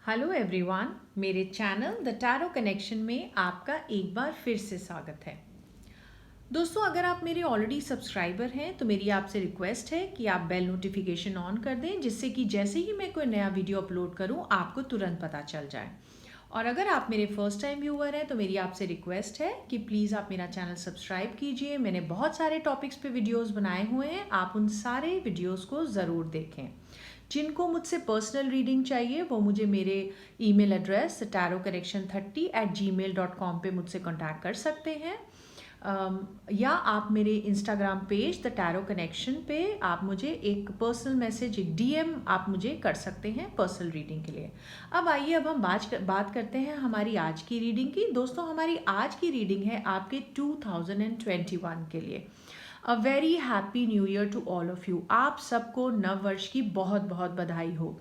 Hello everyone, मेरे channel the tarot connection में आपका एक बार फिर से स्वागत है। दोस्तों, अगर आप मेरे ऑलरेडी सब्सक्राइबर हैं तो मेरी आपसे रिक्वेस्ट है कि आप बेल नोटिफिकेशन ऑन कर दें, जिससे कि जैसे ही मैं कोई नया वीडियो अपलोड करूं आपको तुरंत पता चल जाए। और अगर आप मेरे फर्स्ट टाइम व्यूअर हैं तो मेरी आपसे रिक्वेस्ट है कि प्लीज़ आप मेरा चैनल सब्सक्राइब कीजिए। मैंने बहुत सारे टॉपिक्स पे वीडियोस बनाए हुए हैं, आप उन सारे वीडियोस को ज़रूर देखें। जिनको मुझसे पर्सनल रीडिंग चाहिए वो मुझे मेरे ईमेल एड्रेस tarot-connection30@gmail.com पे मुझसे कांटेक्ट कर सकते हैं। या आप मेरे Instagram page the tarot connection पे आप मुझे एक पर्सनल मैसेज, एक डीएम आप मुझे कर सकते हैं पर्सनल रीडिंग के लिए। अब आइए, अब हम बात करते हैं हमारी आज की रीडिंग की। दोस्तों, हमारी आज की रीडिंग है आपके 2021 के लिए। A very happy new year to all of you. आप सबको नव वर्ष की बहुत बहुत बधाई हो।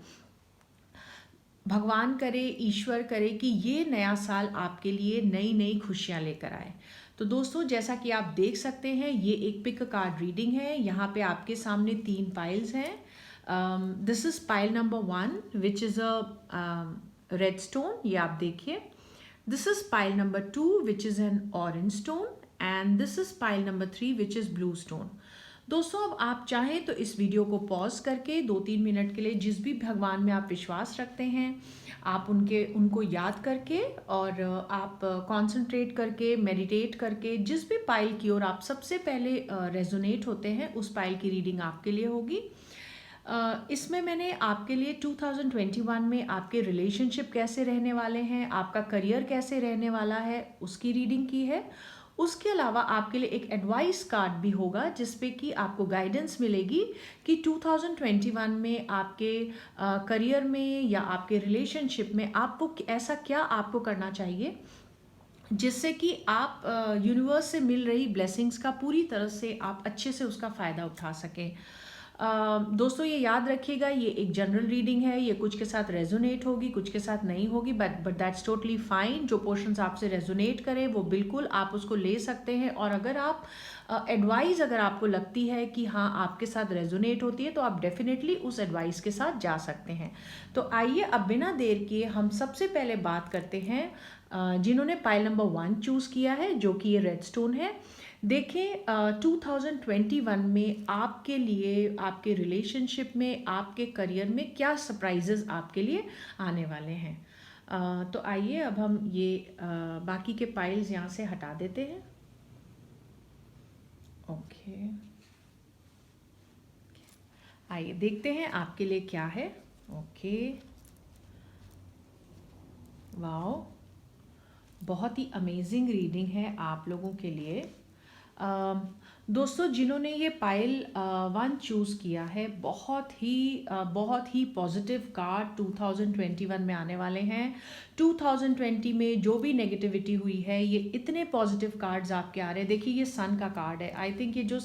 भगवान करे, ईश्वर करे कि ये नया साल आपके लिए नई नई खुशियाँ लेकर आए। तो दोस्तों, जैसा कि आप देख सकते हैं, ये एक पिक कार्ड रीडिंग है। यहाँ पे आपके सामने 3 पाइल्स हैं। This is pile number 1 which is a red stone, ये आप देखिए। This is pile number 2 which is an orange stone, and this is pile number 3 which is blue stone. दोस्तों, अब आप चाहें तो इस वीडियो को पॉज करके 2-3 मिनट के लिए जिस भी भगवान में आप विश्वास रखते हैं आप उनको याद करके और आप कंसंट्रेट करके, मेडिटेट करके जिस भी पाइल की ओर आप सबसे पहले रेजोनेट होते हैं उस पाइल की रीडिंग आपके लिए होगी। इसमें मैंने आपके लिए 2021 में आपके रिलेशनशिप कैसे रहने वाले हैं, आपका करियर कैसे रहने वाला है, उसकी रीडिंग की है। उसके अलावा आपके लिए एक एडवाइस कार्ड भी होगा जिसपे कि आपको गाइडेंस मिलेगी कि 2021 में आपके करियर में या आपके रिलेशनशिप में आपको ऐसा क्या आपको करना चाहिए जिससे कि आप यूनिवर्स से मिल रही ब्लेसिंग्स का पूरी तरह से आप अच्छे से उसका फ़ायदा उठा सकें। दोस्तों, ये याद रखिएगा, ये एक जनरल रीडिंग है। ये कुछ के साथ रेजोनेट होगी, कुछ के साथ नहीं होगी, बट दैट्स टोटली फाइन। जो पोर्शंस आपसे रेजोनेट करें वो बिल्कुल आप उसको ले सकते हैं। और अगर आप एडवाइस अगर आपको लगती है कि हाँ आपके साथ रेजोनेट होती है तो आप डेफिनेटली उस एडवाइस के साथ जा सकते हैं। तो आइए, अब बिना देर किए हम सबसे पहले बात करते हैं जिन्होंने पाइल नंबर 1 चूज़ किया है, जो कि ये रेड स्टोन है। देखें, 2021 में आपके लिए, आपके रिलेशनशिप में, आपके करियर में क्या सरप्राइजेस आपके लिए आने वाले हैं। तो आइए, अब हम ये बाकी के पाइल्स यहाँ से हटा देते हैं। ओके, आइए देखते हैं आपके लिए क्या है। ओके, वाओ, बहुत ही अमेजिंग रीडिंग है आप लोगों के लिए। दोस्तों, जिन्होंने ये पाइल 1 चूज़ किया है, बहुत ही पॉजिटिव कार्ड 2021 में आने वाले हैं। 2020 में जो भी नेगेटिविटी हुई है, ये इतने पॉजिटिव कार्ड्स आपके आ रहे हैं। देखिए, ये सन का कार्ड है। आई थिंक ये जो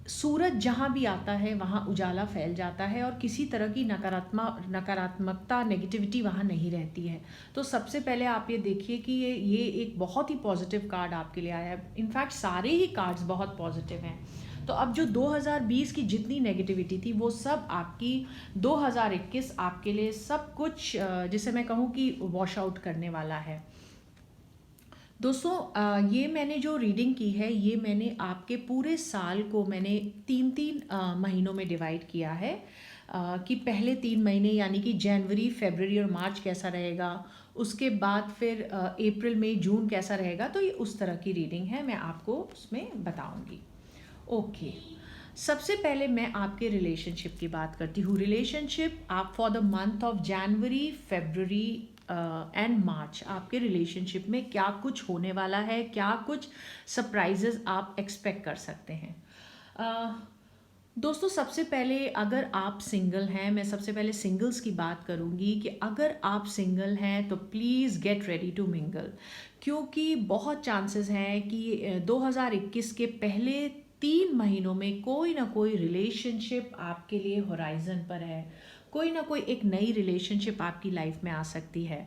सूरज जहाँ भी आता है वहाँ उजाला फैल जाता है और किसी तरह की नकारात्मकता, नेगेटिविटी वहाँ नहीं रहती है। तो सबसे पहले आप ये देखिए कि ये एक बहुत ही पॉजिटिव कार्ड आपके लिए आया है। इनफैक्ट सारे ही कार्ड्स बहुत पॉजिटिव हैं। तो अब जो 2020 की जितनी नेगेटिविटी थी वो सब आपकी 2021 आपके लिए सब कुछ जिसे मैं कहूँ कि वॉश आउट करने वाला है। दोस्तों, ये मैंने जो रीडिंग की है, ये मैंने आपके पूरे साल को मैंने 3-3 महीनों में डिवाइड किया है। कि पहले 3 महीने यानी कि जनवरी, फरवरी और मार्च कैसा रहेगा, उसके बाद फिर अप्रैल, मई, जून कैसा रहेगा। तो ये उस तरह की रीडिंग है, मैं आपको उसमें बताऊंगी। ओके, सबसे पहले मैं आपके रिलेशनशिप की बात करती हूँ। रिलेशनशिप आप for the month of January, February and March आपके रिलेशनशिप में क्या कुछ होने वाला है, क्या कुछ सरप्राइजेस आप एक्सपेक्ट कर सकते हैं। दोस्तों, सबसे पहले अगर आप सिंगल हैं, मैं सबसे पहले सिंगल्स की बात करूंगी कि अगर आप सिंगल हैं तो please get ready to mingle, क्योंकि बहुत चांसेस हैं कि 2021 के पहले 3 महीनों में कोई ना कोई रिलेशनशिप आपके लिए होराइजन पर है। कोई ना कोई एक नई रिलेशनशिप आपकी लाइफ में आ सकती है।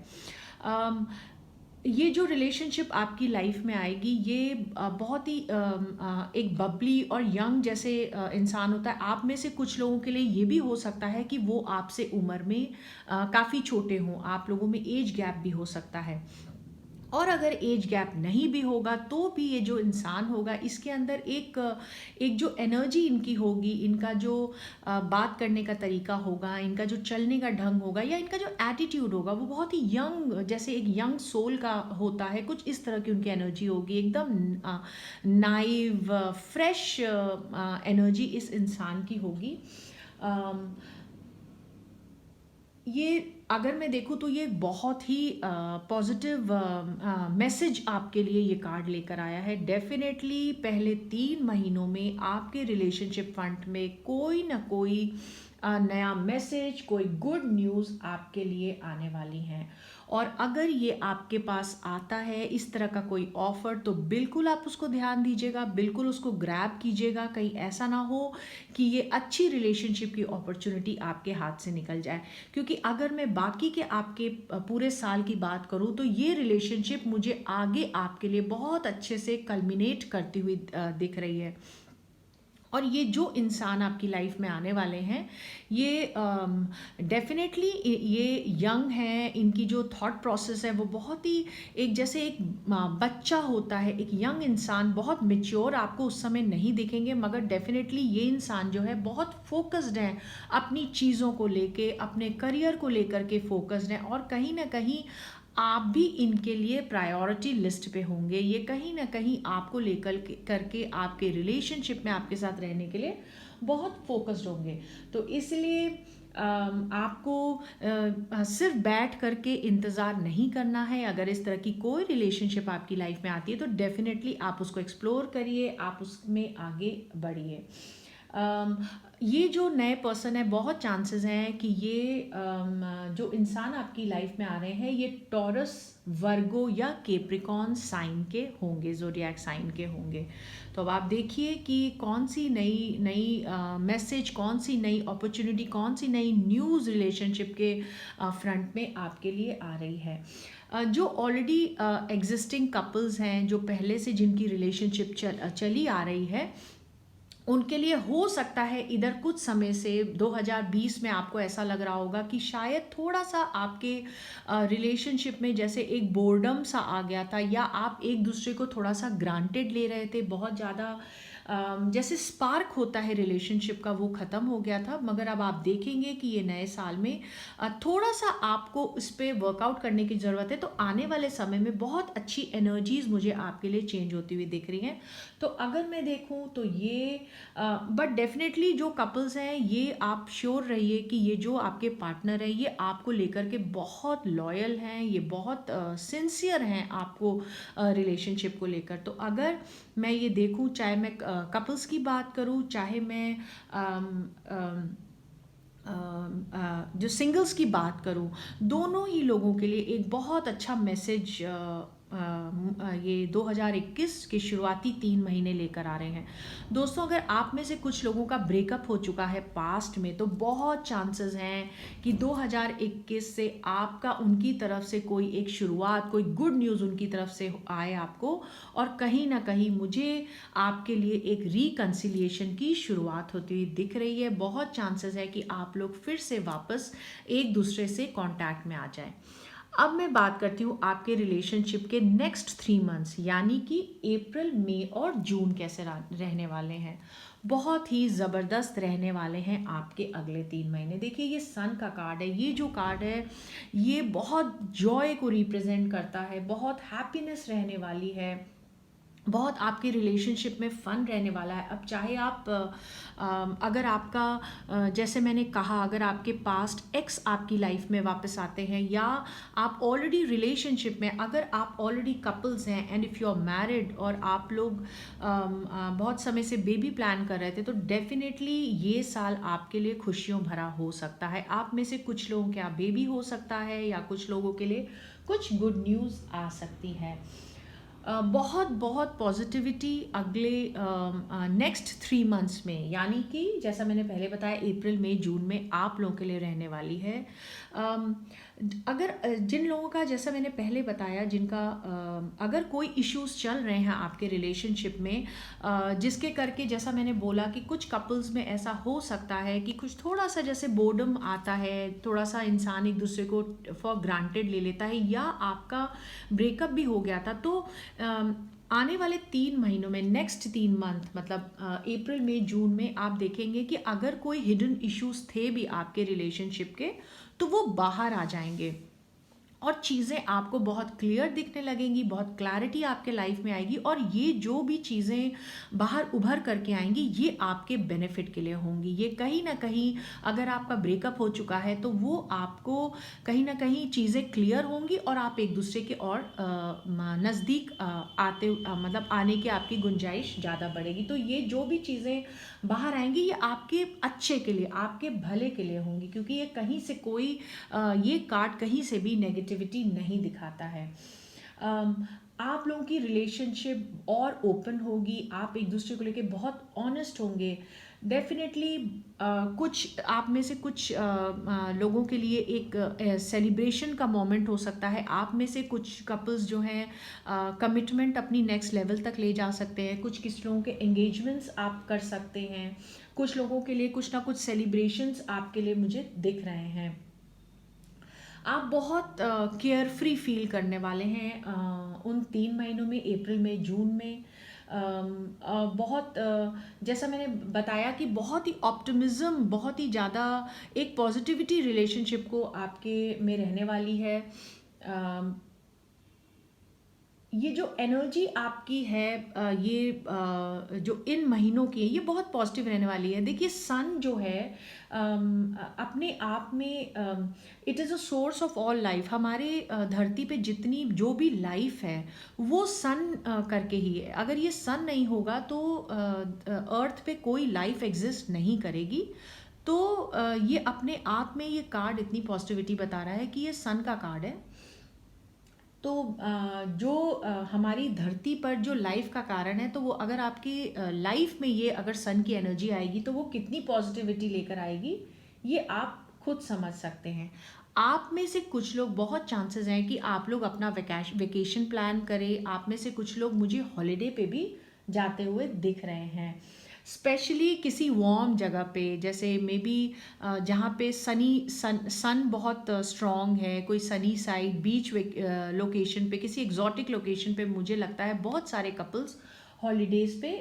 ये जो रिलेशनशिप आपकी लाइफ में आएगी ये बहुत ही एक बबली और यंग जैसे इंसान होता है। आप में से कुछ लोगों के लिए ये भी हो सकता है कि वो आपसे उम्र में काफ़ी छोटे हों, आप लोगों में एज गैप भी हो सकता है। और अगर एज गैप नहीं भी होगा तो भी ये जो इंसान होगा इसके अंदर एक जो एनर्जी इनकी होगी, इनका जो बात करने का तरीका होगा, इनका जो चलने का ढंग होगा या इनका जो एटीट्यूड होगा वो बहुत ही यंग, जैसे एक यंग सोल का होता है, कुछ इस तरह की उनकी एनर्जी होगी। एकदम नाइव फ्रेश एनर्जी इस इंसान की होगी। ये अगर मैं देखूँ तो ये बहुत ही पॉजिटिव मैसेज आपके लिए ये कार्ड लेकर आया है। डेफिनेटली पहले 3 महीनों में आपके रिलेशनशिप फंड में कोई ना कोई नया मैसेज, कोई गुड न्यूज़ आपके लिए आने वाली हैं। और अगर ये आपके पास आता है इस तरह का कोई ऑफ़र तो बिल्कुल आप उसको ध्यान दीजिएगा, बिल्कुल उसको ग्रैब कीजिएगा। कहीं ऐसा ना हो कि ये अच्छी रिलेशनशिप की अपॉर्चुनिटी आपके हाथ से निकल जाए। क्योंकि अगर मैं बाकी के आपके पूरे साल की बात करूँ तो ये रिलेशनशिप मुझे आगे आपके लिए बहुत अच्छे से कल्मिनेट करती हुई दिख रही है। और ये जो इंसान आपकी लाइफ में आने वाले हैं ये डेफिनेटली ये यंग हैं, इनकी जो थॉट प्रोसेस है वो बहुत ही एक जैसे एक बच्चा होता है, एक यंग इंसान, बहुत मेच्योर आपको उस समय नहीं दिखेंगे, मगर डेफिनेटली ये इंसान जो है बहुत फोकस्ड है अपनी चीज़ों को लेके, अपने करियर को लेकर के फोकस्ड है। और कहीं ना कहीं आप भी इनके लिए प्रायोरिटी लिस्ट पे होंगे। ये कहीं ना कहीं आपको लेकर करके आपके रिलेशनशिप में आपके साथ रहने के लिए बहुत फोकस्ड होंगे। तो इसलिए आपको सिर्फ बैठ करके इंतज़ार नहीं करना है। अगर इस तरह की कोई रिलेशनशिप आपकी लाइफ में आती है तो डेफिनेटली आप उसको एक्सप्लोर करिए, आप उसमें आगे बढ़िए। ये जो नए पर्सन है बहुत चांसेस हैं कि ये जो इंसान आपकी लाइफ में आ रहे हैं ये टॉरस, वर्गो या केप्रिकॉन साइन के होंगे, ज़ोडिएक साइन के होंगे। तो अब आप देखिए कि कौन सी नई नई मैसेज, कौन सी नई अपॉर्चुनिटी, कौन सी नई न्यूज़ रिलेशनशिप के फ्रंट में आपके लिए आ रही है। जो ऑलरेडी एग्जिस्टिंग कपल्स हैं, जो पहले से जिनकी रिलेशनशिप चली आ रही है, उनके लिए हो सकता है इधर कुछ समय से 2020 में आपको ऐसा लग रहा होगा कि शायद थोड़ा सा आपके रिलेशनशिप में जैसे एक बोर्डम सा आ गया था, या आप एक दूसरे को थोड़ा सा ग्रांटेड ले रहे थे, बहुत ज़्यादा जैसे स्पार्क होता है रिलेशनशिप का वो ख़त्म हो गया था। मगर अब आप देखेंगे कि ये नए साल में थोड़ा सा आपको इस पर वर्कआउट करने की ज़रूरत है। तो आने वाले समय में बहुत अच्छी एनर्जीज़ मुझे आपके लिए चेंज होती हुई दिख रही हैं। तो अगर मैं देखूं तो ये बट डेफिनेटली जो कपल्स हैं ये आप श्योर रहिए कि ये जो आपके पार्टनर हैं ये आपको लेकर के बहुत लॉयल हैं, ये बहुत सिंसियर हैं आपको रिलेशनशिप को लेकर। तो अगर मैं ये देखूं, चाहे मैं कपल्स की बात करूं, चाहे मैं जो सिंगल्स की बात करूं, दोनों ही लोगों के लिए एक बहुत अच्छा मैसेज ये 2021 के शुरुआती 3 महीने लेकर आ रहे हैं। दोस्तों, अगर आप में से कुछ लोगों का ब्रेकअप हो चुका है पास्ट में तो बहुत चांसेस हैं कि 2021 से आपका उनकी तरफ से कोई एक शुरुआत, कोई गुड न्यूज़ उनकी तरफ से आए आपको, और कहीं ना कहीं मुझे आपके लिए एक रिकन्सिलिएशन की शुरुआत होती हुई दिख रही है। बहुत चांसेस है कि आप लोग फिर से वापस एक दूसरे से कांटेक्ट में आ जाएं। अब मैं बात करती हूँ आपके रिलेशनशिप के नेक्स्ट 3 मंथ्स, यानी कि अप्रैल, मई और जून कैसे रहने वाले हैं। बहुत ही ज़बरदस्त रहने वाले हैं आपके अगले 3 महीने। देखिए, ये सन का कार्ड है। ये जो कार्ड है ये बहुत जॉय को रिप्रेजेंट करता है, बहुत हैप्पीनेस रहने वाली है, बहुत आपके रिलेशनशिप में फ़न रहने वाला है। अब चाहे आप अगर आपका जैसे मैंने कहा, अगर आपके पास्ट एक्स आपकी लाइफ में वापस आते हैं, या आप ऑलरेडी रिलेशनशिप में, अगर आप ऑलरेडी कपल्स हैं and if you are married और आप लोग बहुत समय से बेबी प्लान कर रहे थे, तो डेफिनेटली ये साल आपके लिए खुशियों भरा हो सकता है। आप में से कुछ लोगों के यहाँ बेबी हो सकता है, या कुछ लोगों के लिए कुछ गुड न्यूज़ आ सकती है। बहुत बहुत पॉजिटिविटी अगले नेक्स्ट 3 मंथ्स में, यानी कि जैसा मैंने पहले बताया अप्रैल मई जून में आप लोगों के लिए रहने वाली है। अम, अगर जिन लोगों का, जैसा मैंने पहले बताया, जिनका अगर कोई इश्यूज चल रहे हैं आपके रिलेशनशिप में, जिसके करके, जैसा मैंने बोला कि कुछ कपल्स में ऐसा हो सकता है कि कुछ थोड़ा सा जैसे बोर्डम आता है, थोड़ा सा इंसान एक दूसरे को फॉर ग्रांटेड ले लेता है, या आपका ब्रेकअप भी हो गया था, तो आने वाले 3 महीनों में, नेक्स्ट 3 मंथ मतलब अप्रैल मई जून में आप देखेंगे कि अगर कोई हिडन इश्यूज थे भी आपके रिलेशनशिप के, तो वो बाहर आ जाएंगे और चीज़ें आपको बहुत क्लियर दिखने लगेंगी, बहुत क्लैरिटी आपके लाइफ में आएगी, और ये जो भी चीज़ें बाहर उभर करके आएंगी ये आपके बेनिफिट के लिए होंगी। ये कहीं ना कहीं, अगर आपका ब्रेकअप हो चुका है तो वो आपको कहीं ना कहीं चीज़ें क्लियर होंगी और आप एक दूसरे के और नज़दीक मतलब आने की आपकी गुंजाइश ज़्यादा बढ़ेगी। तो ये जो भी चीज़ें बाहर आएंगी ये आपके अच्छे के लिए, आपके भले के लिए होंगी, क्योंकि ये कहीं से कोई ये कार्ड कहीं से भी नेगेटिविटी नहीं दिखाता है। अम, आप लोगों की रिलेशनशिप और ओपन होगी, आप एक दूसरे को लेके बहुत ऑनेस्ट होंगे। डेफिनेटली कुछ आप में से कुछ लोगों के लिए एक सेलिब्रेशन का मोमेंट हो सकता है। आप में से कुछ कपल्स जो हैं कमिटमेंट अपनी नेक्स्ट लेवल तक ले जा सकते हैं। कुछ लोगों के एंगेजमेंट्स आप कर सकते हैं। कुछ लोगों के लिए कुछ ना कुछ सेलिब्रेशंस आपके लिए मुझे दिख रहे हैं। आप बहुत केयर फ्री फील करने वाले हैं उन 3 महीनों में, अप्रैल में, जून में। बहुत जैसा मैंने बताया कि बहुत ही ऑप्टिमिज्म, बहुत ही ज़्यादा एक पॉजिटिविटी रिलेशनशिप को आपके में रहने वाली है। ये जो एनर्जी आपकी है ये जो इन महीनों की है, ये बहुत पॉजिटिव रहने वाली है। देखिए सन जो है अपने आप में it is a source of all life. हमारे धरती पे जितनी जो भी लाइफ है वो सन करके ही है। अगर ये सन नहीं होगा तो अर्थ पे कोई लाइफ एग्जिस्ट नहीं करेगी। तो ये अपने आप में, ये कार्ड इतनी पॉजिटिविटी बता रहा है कि ये सन का कार्ड है। तो जो हमारी धरती पर जो लाइफ का कारण है, तो वो अगर आपकी लाइफ में ये अगर सन की एनर्जी आएगी तो वो कितनी पॉजिटिविटी लेकर आएगी ये आप खुद समझ सकते हैं। आप में से कुछ लोग, बहुत चांसेस हैं कि आप लोग अपना वेकेशन प्लान करें। आप में से कुछ लोग मुझे हॉलीडे पे भी जाते हुए दिख रहे हैं, स्पेशली किसी वार्म जगह पे, जैसे मे बी जहाँ पे सन बहुत स्ट्रॉन्ग है, कोई सनी साइड बीच लोकेशन पे, किसी एग्जॉटिक लोकेशन पे मुझे लगता है बहुत सारे कपल्स हॉलीडेज़ पे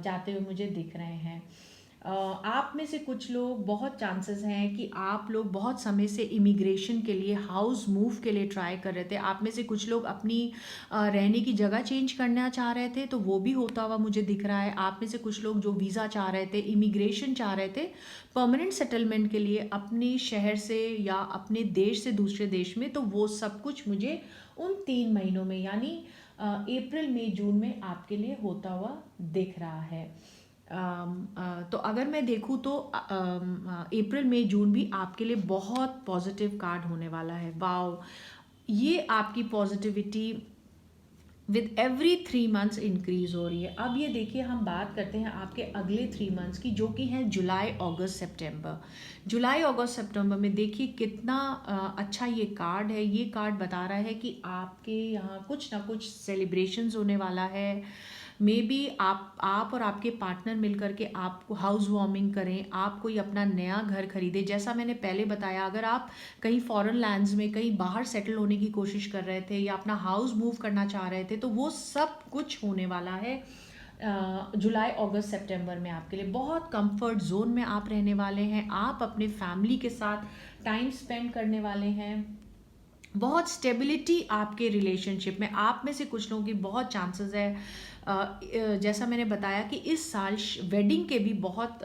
जाते हुए मुझे दिख रहे हैं। आप में से कुछ लोग, बहुत चांसेस हैं कि आप लोग बहुत समय से इमिग्रेशन के लिए, हाउस मूव के लिए ट्राई कर रहे थे। आप में से कुछ लोग अपनी रहने की जगह चेंज करना चाह रहे थे, तो वो भी होता हुआ मुझे दिख रहा है। आप में से कुछ लोग जो वीज़ा चाह रहे थे, इमिग्रेशन चाह रहे थे परमानेंट सेटलमेंट के लिए अपने शहर से या अपने देश से दूसरे देश में, तो वो सब कुछ मुझे उन 3 महीनों में, यानी अप्रैल मई जून में आपके लिए होता हुआ दिख रहा है। तो अगर मैं देखूँ तो अप्रैल मई जून भी आपके लिए बहुत पॉजिटिव कार्ड होने वाला है। वाओ, ये आपकी positivity with every 3 months increase हो रही है। अब ये देखिए, हम बात करते हैं आपके अगले 3 मंथ्स की, जो कि हैं जुलाई अगस्त सितंबर। जुलाई अगस्त सितंबर में देखिए कितना अच्छा ये कार्ड है। ये कार्ड बता रहा है कि आपके यहाँ कुछ ना कुछ सेलिब्रेशंस होने वाला है। मे बी आप और आपके पार्टनर मिलकर के आपको हाउस वार्मिंग करें, आप कोई अपना नया घर खरीदें। जैसा मैंने पहले बताया, अगर आप कहीं फॉरेन लैंड्स में कहीं बाहर सेटल होने की कोशिश कर रहे थे या अपना हाउस मूव करना चाह रहे थे, तो वो सब कुछ होने वाला है जुलाई अगस्त सितंबर में। आपके लिए बहुत कंफर्ट जोन में आप रहने वाले हैं। आप अपने फैमिली के साथ टाइम स्पेंड करने वाले हैं। बहुत स्टेबिलिटी आपके रिलेशनशिप में। आप में से कुछ लोगों की बहुत चांसेस है, जैसा मैंने बताया कि इस साल वेडिंग के भी बहुत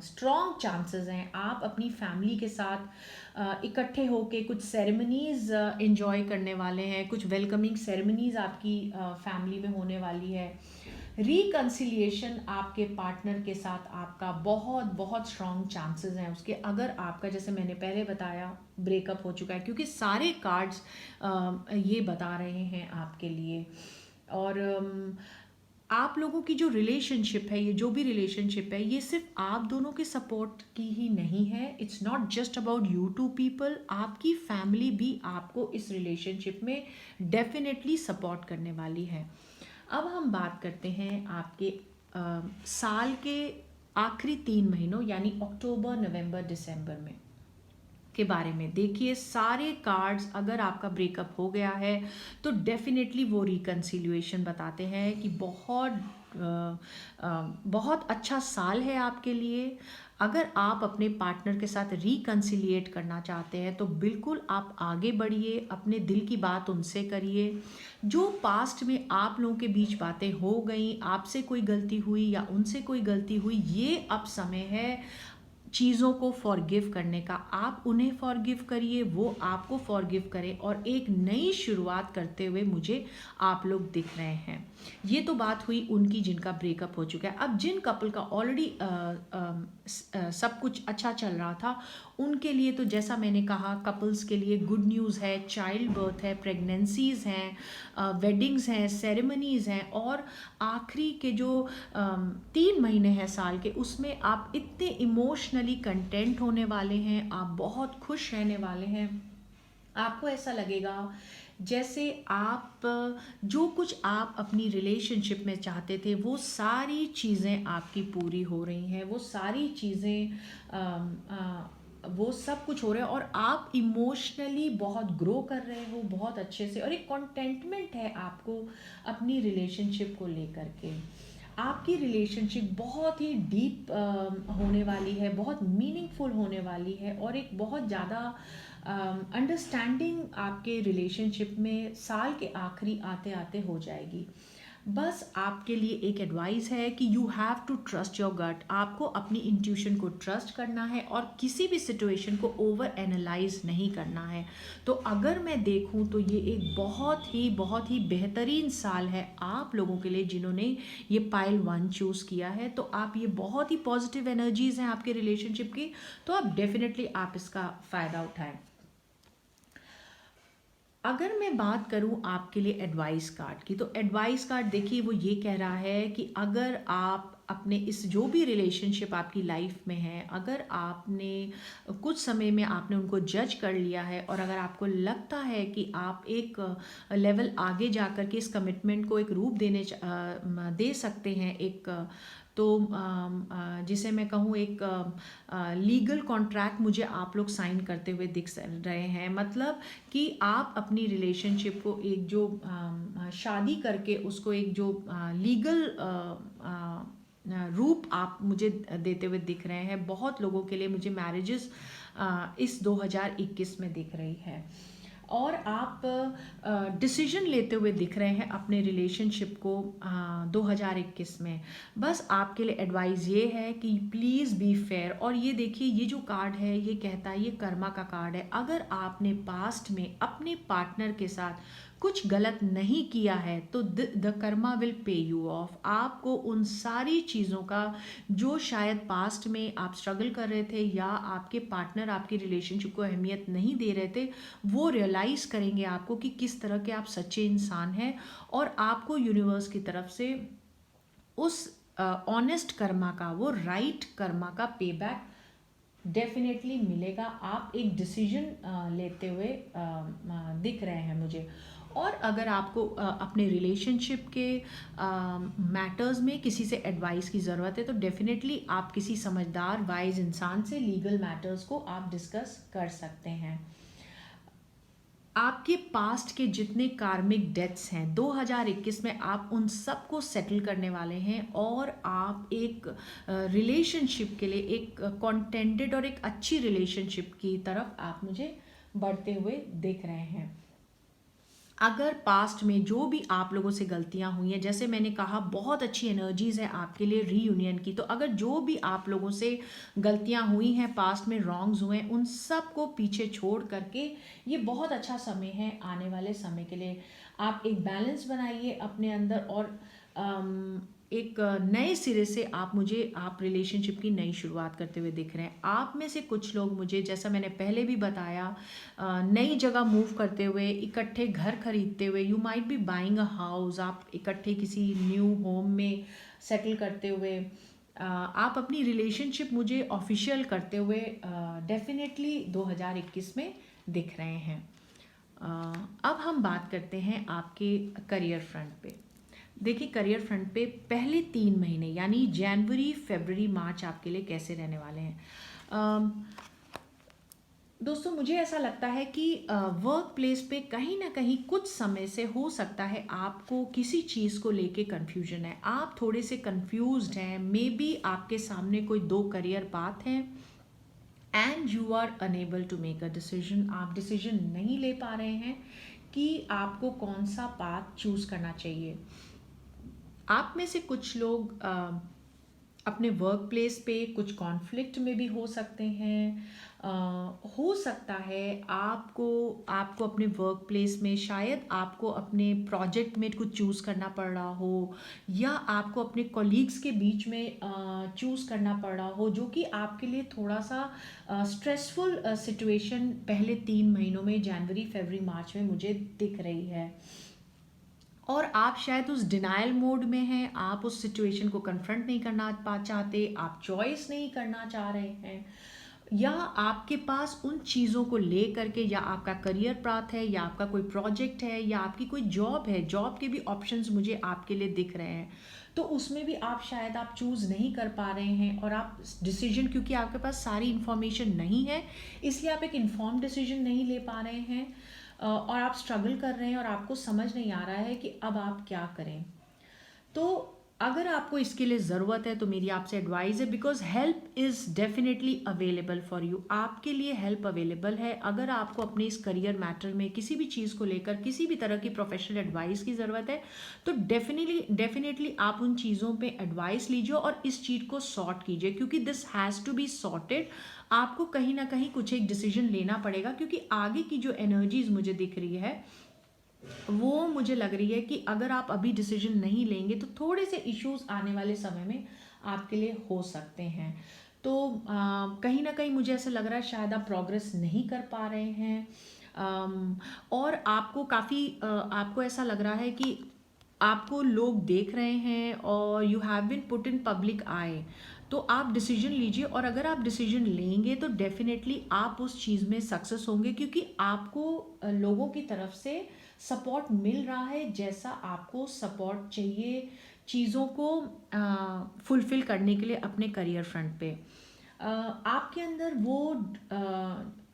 स्ट्रॉन्ग चांसेस हैं। आप अपनी फैमिली के साथ इकट्ठे होके कुछ सेरेमनीज एंजॉय करने वाले हैं। कुछ वेलकमिंग सेरेमनीज आपकी फैमिली में होने वाली है। रिकन्सिलिएशन आपके पार्टनर के साथ आपका बहुत बहुत स्ट्रॉन्ग चांसेस हैं उसके, अगर आपका, जैसे मैंने पहले बताया, ब्रेकअप हो चुका है, क्योंकि सारे कार्ड्स ये बता रहे हैं आपके लिए। और आप लोगों की जो रिलेशनशिप है, ये जो भी रिलेशनशिप है, ये सिर्फ आप दोनों के सपोर्ट की ही नहीं है। It's not just about you two people, आपकी फैमिली भी आपको इस रिलेशनशिप में डेफिनेटली सपोर्ट करने वाली है। अब हम बात करते हैं आपके साल के आखिरी 3 महीनों यानी अक्टूबर, नवंबर, दिसंबर में के बारे में। देखिए, सारे कार्ड्स, अगर आपका ब्रेकअप हो गया है तो डेफिनेटली वो रिकन्सिलिएशन बताते हैं कि बहुत अच्छा साल है आपके लिए। अगर आप अपने पार्टनर के साथ रिकन्सिलिएट करना चाहते हैं तो बिल्कुल आप आगे बढ़िए, अपने दिल की बात उनसे करिए। जो पास्ट में आप लोगों के बीच बातें हो गई, आपसे कोई गलती हुई या उनसे कोई गलती हुई, ये अब समय है चीज़ों को फॉरगिव करने का। आप उन्हें फॉरगिव करिए, वो आपको फॉरगिव करें, और एक नई शुरुआत करते हुए मुझे आप लोग दिख रहे हैं। ये तो बात हुई उनकी जिनका ब्रेकअप हो चुका है। अब जिन कपल का ऑलरेडी सब कुछ अच्छा चल रहा था, उनके लिए तो जैसा मैंने कहा, कपल्स के लिए गुड न्यूज़ है, चाइल्ड बर्थ है, प्रेगनेंसीज हैं, वेडिंग्स हैं, सेरेमनीज़ हैं, और आखिरी के जो 3 महीने हैं साल के, उसमें आप इतने इमोशनली कंटेंट होने वाले हैं, आप बहुत खुश रहने वाले हैं। आपको ऐसा लगेगा जैसे आप जो कुछ आप अपनी रिलेशनशिप में चाहते थे, वो सारी चीज़ें आपकी पूरी हो रही हैं, वो सारी चीज़ें वो सब कुछ हो रहा है, और आप इमोशनली बहुत ग्रो कर रहे हो बहुत अच्छे से, और एक कॉन्टेंटमेंट है आपको अपनी रिलेशनशिप को लेकर के। आपकी रिलेशनशिप बहुत ही डीप होने वाली है, बहुत मीनिंगफुल होने वाली है, और एक बहुत ज़्यादा अंडरस्टैंडिंग आपके रिलेशनशिप में साल के आखिरी आते आते हो जाएगी। बस आपके लिए एक एडवाइस है कि you have to trust your gut. आपको अपनी इंट्यूशन को ट्रस्ट करना है और किसी भी सिचुएशन को ओवर एनालाइज नहीं करना है। तो अगर मैं देखूं तो ये एक बहुत ही बेहतरीन साल है आप लोगों के लिए जिन्होंने ये पाइल 1 चूज़ किया है। तो आप, ये बहुत ही पॉजिटिव एनर्जीज हैं आपके रिलेशनशिप की, तो आप डेफिनेटली आप इसका फ़ायदा उठाएं। अगर मैं बात करूं आपके लिए एडवाइस कार्ड की, तो एडवाइस कार्ड देखिए, वो ये कह रहा है कि अगर आप अपने इस जो भी रिलेशनशिप आपकी लाइफ में है, अगर आपने कुछ समय में आपने उनको जज कर लिया है, और अगर आपको लगता है कि आप एक लेवल आगे जा कर के इस कमिटमेंट को एक रूप दे सकते हैं, एक तो जिसे मैं कहूँ एक लीगल कॉन्ट्रैक्ट मुझे आप लोग साइन करते हुए दिख रहे हैं। मतलब कि आप अपनी रिलेशनशिप को एक जो शादी करके उसको एक जो लीगल रूप आप मुझे देते हुए दिख रहे हैं। बहुत लोगों के लिए मुझे मैरिजेस इस 2021 में दिख रही है, और आप डिसीजन लेते हुए दिख रहे हैं अपने रिलेशनशिप को 2021 में। बस आपके लिए एडवाइस ये है कि प्लीज़ बी फेयर। और ये देखिए, ये जो कार्ड है ये कहता है, ये कर्मा का कार्ड है। अगर आपने पास्ट में अपने पार्टनर के साथ कुछ गलत नहीं किया है तो the Karma will pay you of. आपको उन सारी चीज़ों का, जो शायद पास्ट में आप स्ट्रगल कर रहे थे या आपके पार्टनर आपकी रिलेशनशिप को अहमियत नहीं दे रहे थे, वो रियलाइज़ करेंगे आपको कि किस तरह के आप सच्चे इंसान हैं, और आपको यूनिवर्स की तरफ से उस ऑनेस्ट कर्मा का, वो राइट कर्मा का पे बैक डेफिनेटली मिलेगा। आप एक डिसीजन लेते हुए दिख रहे हैं मुझे। और अगर आपको अपने रिलेशनशिप के मैटर्स में किसी से एडवाइस की ज़रूरत है तो डेफिनेटली आप किसी समझदार वाइज इंसान से लीगल मैटर्स को आप डिस्कस कर सकते हैं। आपके पास्ट के जितने कार्मिक डेट्स हैं 2021 में आप उन सब को सेटल करने वाले हैं, और आप एक रिलेशनशिप के लिए, एक कॉन्टेंटेड और एक अच्छी रिलेशनशिप की तरफ आप मुझे बढ़ते हुए देख रहे हैं। अगर पास्ट में जो भी आप लोगों से गलतियां हुई हैं, जैसे मैंने कहा, बहुत अच्छी एनर्जीज है आपके लिए रीयूनियन की। तो अगर जो भी आप लोगों से गलतियां हुई हैं, पास्ट में रॉन्ग्स हुए हैं, उन सब को पीछे छोड़ करके ये बहुत अच्छा समय है आने वाले समय के लिए। आप एक बैलेंस बनाइए अपने अंदर, और एक नए सिरे से आप रिलेशनशिप की नई शुरुआत करते हुए दिख रहे हैं। आप में से कुछ लोग मुझे, जैसा मैंने पहले भी बताया, नई जगह मूव करते हुए, इकट्ठे घर खरीदते हुए, you might be buying a house, आप इकट्ठे किसी न्यू होम में सेटल करते हुए, आप अपनी रिलेशनशिप मुझे ऑफिशियल करते हुए डेफिनेटली 2021 में दिख रहे हैं। अब हम बात करते हैं आपके करियर फ्रंट पे। देखिए, करियर फ्रंट पे पहले 3 महीने यानी जनवरी, फरवरी, मार्च आपके लिए कैसे रहने वाले हैं। दोस्तों, मुझे ऐसा लगता है कि वर्क प्लेस पे कहीं ना कहीं कुछ समय से हो सकता है आपको किसी चीज़ को लेके कन्फ्यूजन है, आप थोड़े से कन्फ्यूज्ड हैं, मे बी आपके सामने कोई 2 करियर पाथ हैं and you are unable to make a decision. आप डिसीजन नहीं ले पा रहे हैं कि आपको कौन सा पाथ चूज़ करना चाहिए। आप में से कुछ लोग अपने वर्क प्लेस पे कुछ कॉन्फ्लिक्ट में भी हो सकते हैं। हो सकता है आपको अपने वर्क प्लेस में शायद आपको अपने प्रोजेक्ट में कुछ चूज़ करना पड़ रहा हो, या आपको अपने कॉलीग्स के बीच में चूज़ करना पड़ रहा हो, जो कि आपके लिए थोड़ा सा स्ट्रेसफुल सिचुएशन पहले 3 महीनों में, जनवरी, फरवरी, मार्च में मुझे दिख रही है। और आप शायद उस डिनायल मोड में हैं, आप उस सिचुएशन को कन्फ्रंट नहीं करना चाहते, आप चॉइस नहीं करना चाह रहे हैं, या आपके पास उन चीज़ों को ले करके, या आपका करियर पाथ है, या आपका कोई प्रोजेक्ट है, या आपकी कोई जॉब है, जॉब के भी ऑप्शंस मुझे आपके लिए दिख रहे हैं, तो उसमें भी आप चूज़ नहीं कर पा रहे हैं, और आप डिसीजन, क्योंकि आपके पास सारी इन्फॉर्मेशन नहीं है, इसलिए आप एक इन्फॉर्म डिसीजन नहीं ले पा रहे हैं, और आप स्ट्रगल कर रहे हैं और आपको समझ नहीं आ रहा है कि अब आप क्या करें। तो अगर आपको इसके लिए ज़रूरत है तो मेरी आपसे एडवाइस है, because help is definitely available for you. आपके लिए हेल्प अवेलेबल है। अगर आपको अपने इस करियर मैटर में किसी भी चीज़ को लेकर किसी भी तरह की प्रोफेशनल एडवाइस की ज़रूरत है, तो डेफिनेटली आप उन चीज़ों पे एडवाइस लीजिए और इस चीज़ को सॉर्ट कीजिए, क्योंकि this has to be sorted. आपको कहीं ना कहीं कुछ एक डिसीजन लेना पड़ेगा, क्योंकि आगे की जो एनर्जीज मुझे दिख रही है वो मुझे लग रही है कि अगर आप अभी डिसीजन नहीं लेंगे तो थोड़े से इश्यूज आने वाले समय में आपके लिए हो सकते हैं। तो कहीं ना कहीं मुझे ऐसा लग रहा है शायद आप प्रोग्रेस नहीं कर पा रहे हैं, और आपको ऐसा लग रहा है कि आपको लोग देख रहे हैं और you have been put in public eye. तो आप डिसीजन लीजिए, और अगर आप डिसीजन लेंगे तो डेफिनेटली आप उस चीज़ में सक्सेस होंगे, क्योंकि आपको लोगों की तरफ से सपोर्ट मिल रहा है, जैसा आपको सपोर्ट चाहिए चीज़ों को फुलफिल करने के लिए अपने करियर फ्रंट पे। आपके अंदर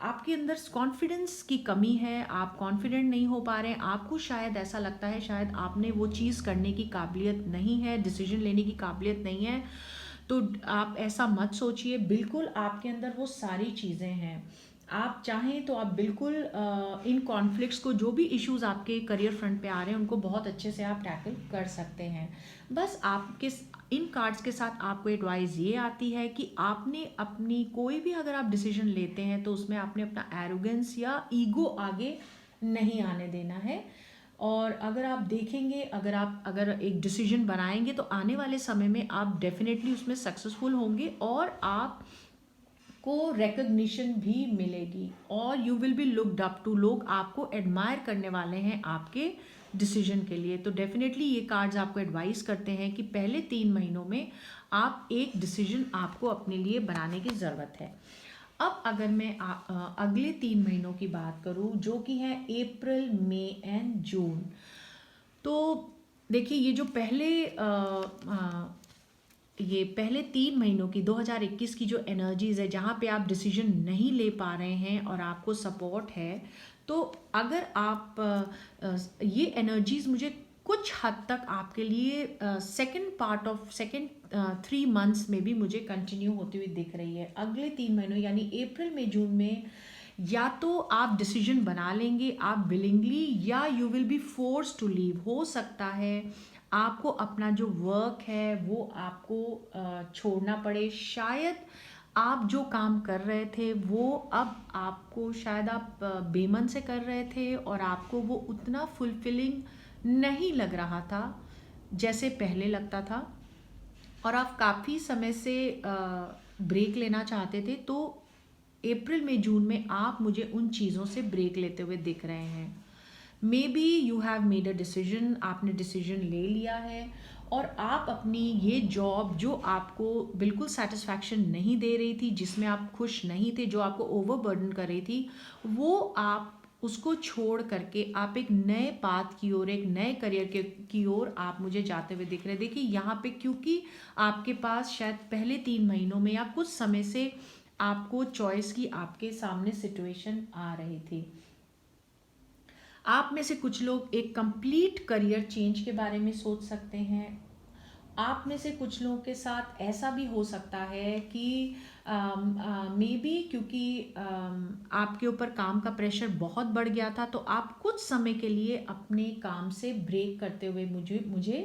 आपके अंदर कॉन्फिडेंस की कमी है, आप कॉन्फिडेंट नहीं हो पा रहे हैं, आपको शायद ऐसा लगता है शायद आपने वो चीज़ करने की काबिलियत नहीं है, डिसीजन लेने की काबिलियत नहीं है। तो आप ऐसा मत सोचिए, बिल्कुल आपके अंदर वो सारी चीज़ें हैं। आप चाहें तो आप बिल्कुल इन कॉन्फ्लिक्ट्स को, जो भी इश्यूज आपके करियर फ्रंट पे आ रहे हैं, उनको बहुत अच्छे से आप टैकल कर सकते हैं। बस आपके इन कार्ड्स के साथ आपको एडवाइस ये आती है कि आपने अपनी कोई भी अगर आप डिसीजन लेते हैं तो उसमें आपने अपना एरोगेंस या ईगो आगे नहीं आने देना है। और अगर आप देखेंगे, अगर एक डिसीजन बनाएंगे तो आने वाले समय में आप डेफिनेटली उसमें सक्सेसफुल होंगे, और आप को रिकग्निशन भी मिलेगी, और you will be looked up to. लोग आपको एडमायर करने वाले हैं आपके डिसीजन के लिए। तो डेफिनेटली ये कार्ड्स आपको एडवाइस करते हैं कि पहले 3 महीनों में आप एक डिसीजन आपको अपने लिए बनाने की ज़रूरत है। अब अगर मैं अगले 3 महीनों की बात करूं, जो कि है अप्रैल, मई एंड जून, तो देखिए ये पहले 3 महीनों की 2021 की जो एनर्जीज है, जहाँ पे आप डिसीजन नहीं ले पा रहे हैं और आपको सपोर्ट है, तो अगर ये एनर्जीज मुझे कुछ हद तक आपके लिए सेकेंड 3 मंथ्स में भी मुझे कंटिन्यू होती हुई दिख रही है। अगले 3 महीनों यानी अप्रैल में, जून में, या तो आप डिसीजन बना लेंगे आप विलिंगली, या you will be force to leave. हो सकता है आपको अपना जो वर्क है वो आपको छोड़ना पड़े। शायद आप जो काम कर रहे थे वो अब आपको, शायद आप बेमन से कर रहे थे और आपको वो उतना फुलफिलिंग नहीं लग रहा था जैसे पहले लगता था। और आप काफ़ी समय से ब्रेक लेना चाहते थे, तो अप्रैल में जून में आप मुझे उन चीज़ों से ब्रेक लेते हुए दिख रहे हैं। May be you have made a decision, आपने डिसीजन ले लिया है और आप अपनी ये जॉब जो आपको बिल्कुल सेटिस्फैक्शन नहीं दे रही थी, जिसमें आप खुश नहीं थे, जो आपको ओवरबर्डन कर रही थी, वो आप उसको छोड़ करके आप एक नए पाथ की ओर, एक नए करियर के की ओर आप मुझे जाते हुए दिख रहे हैं। देखिए यहाँ पे, क्योंकि आपके पास शायद पहले 3 महीनों में या कुछ समय से आपको चॉइस की आपके सामने सिचुएशन आ रही थी। आप में से कुछ लोग एक कंप्लीट करियर चेंज के बारे में सोच सकते हैं। आप में से कुछ लोगों के साथ ऐसा भी हो सकता है कि मे बी क्योंकि आपके ऊपर काम का प्रेशर बहुत बढ़ गया था, तो आप कुछ समय के लिए अपने काम से ब्रेक करते हुए मुझे मुझे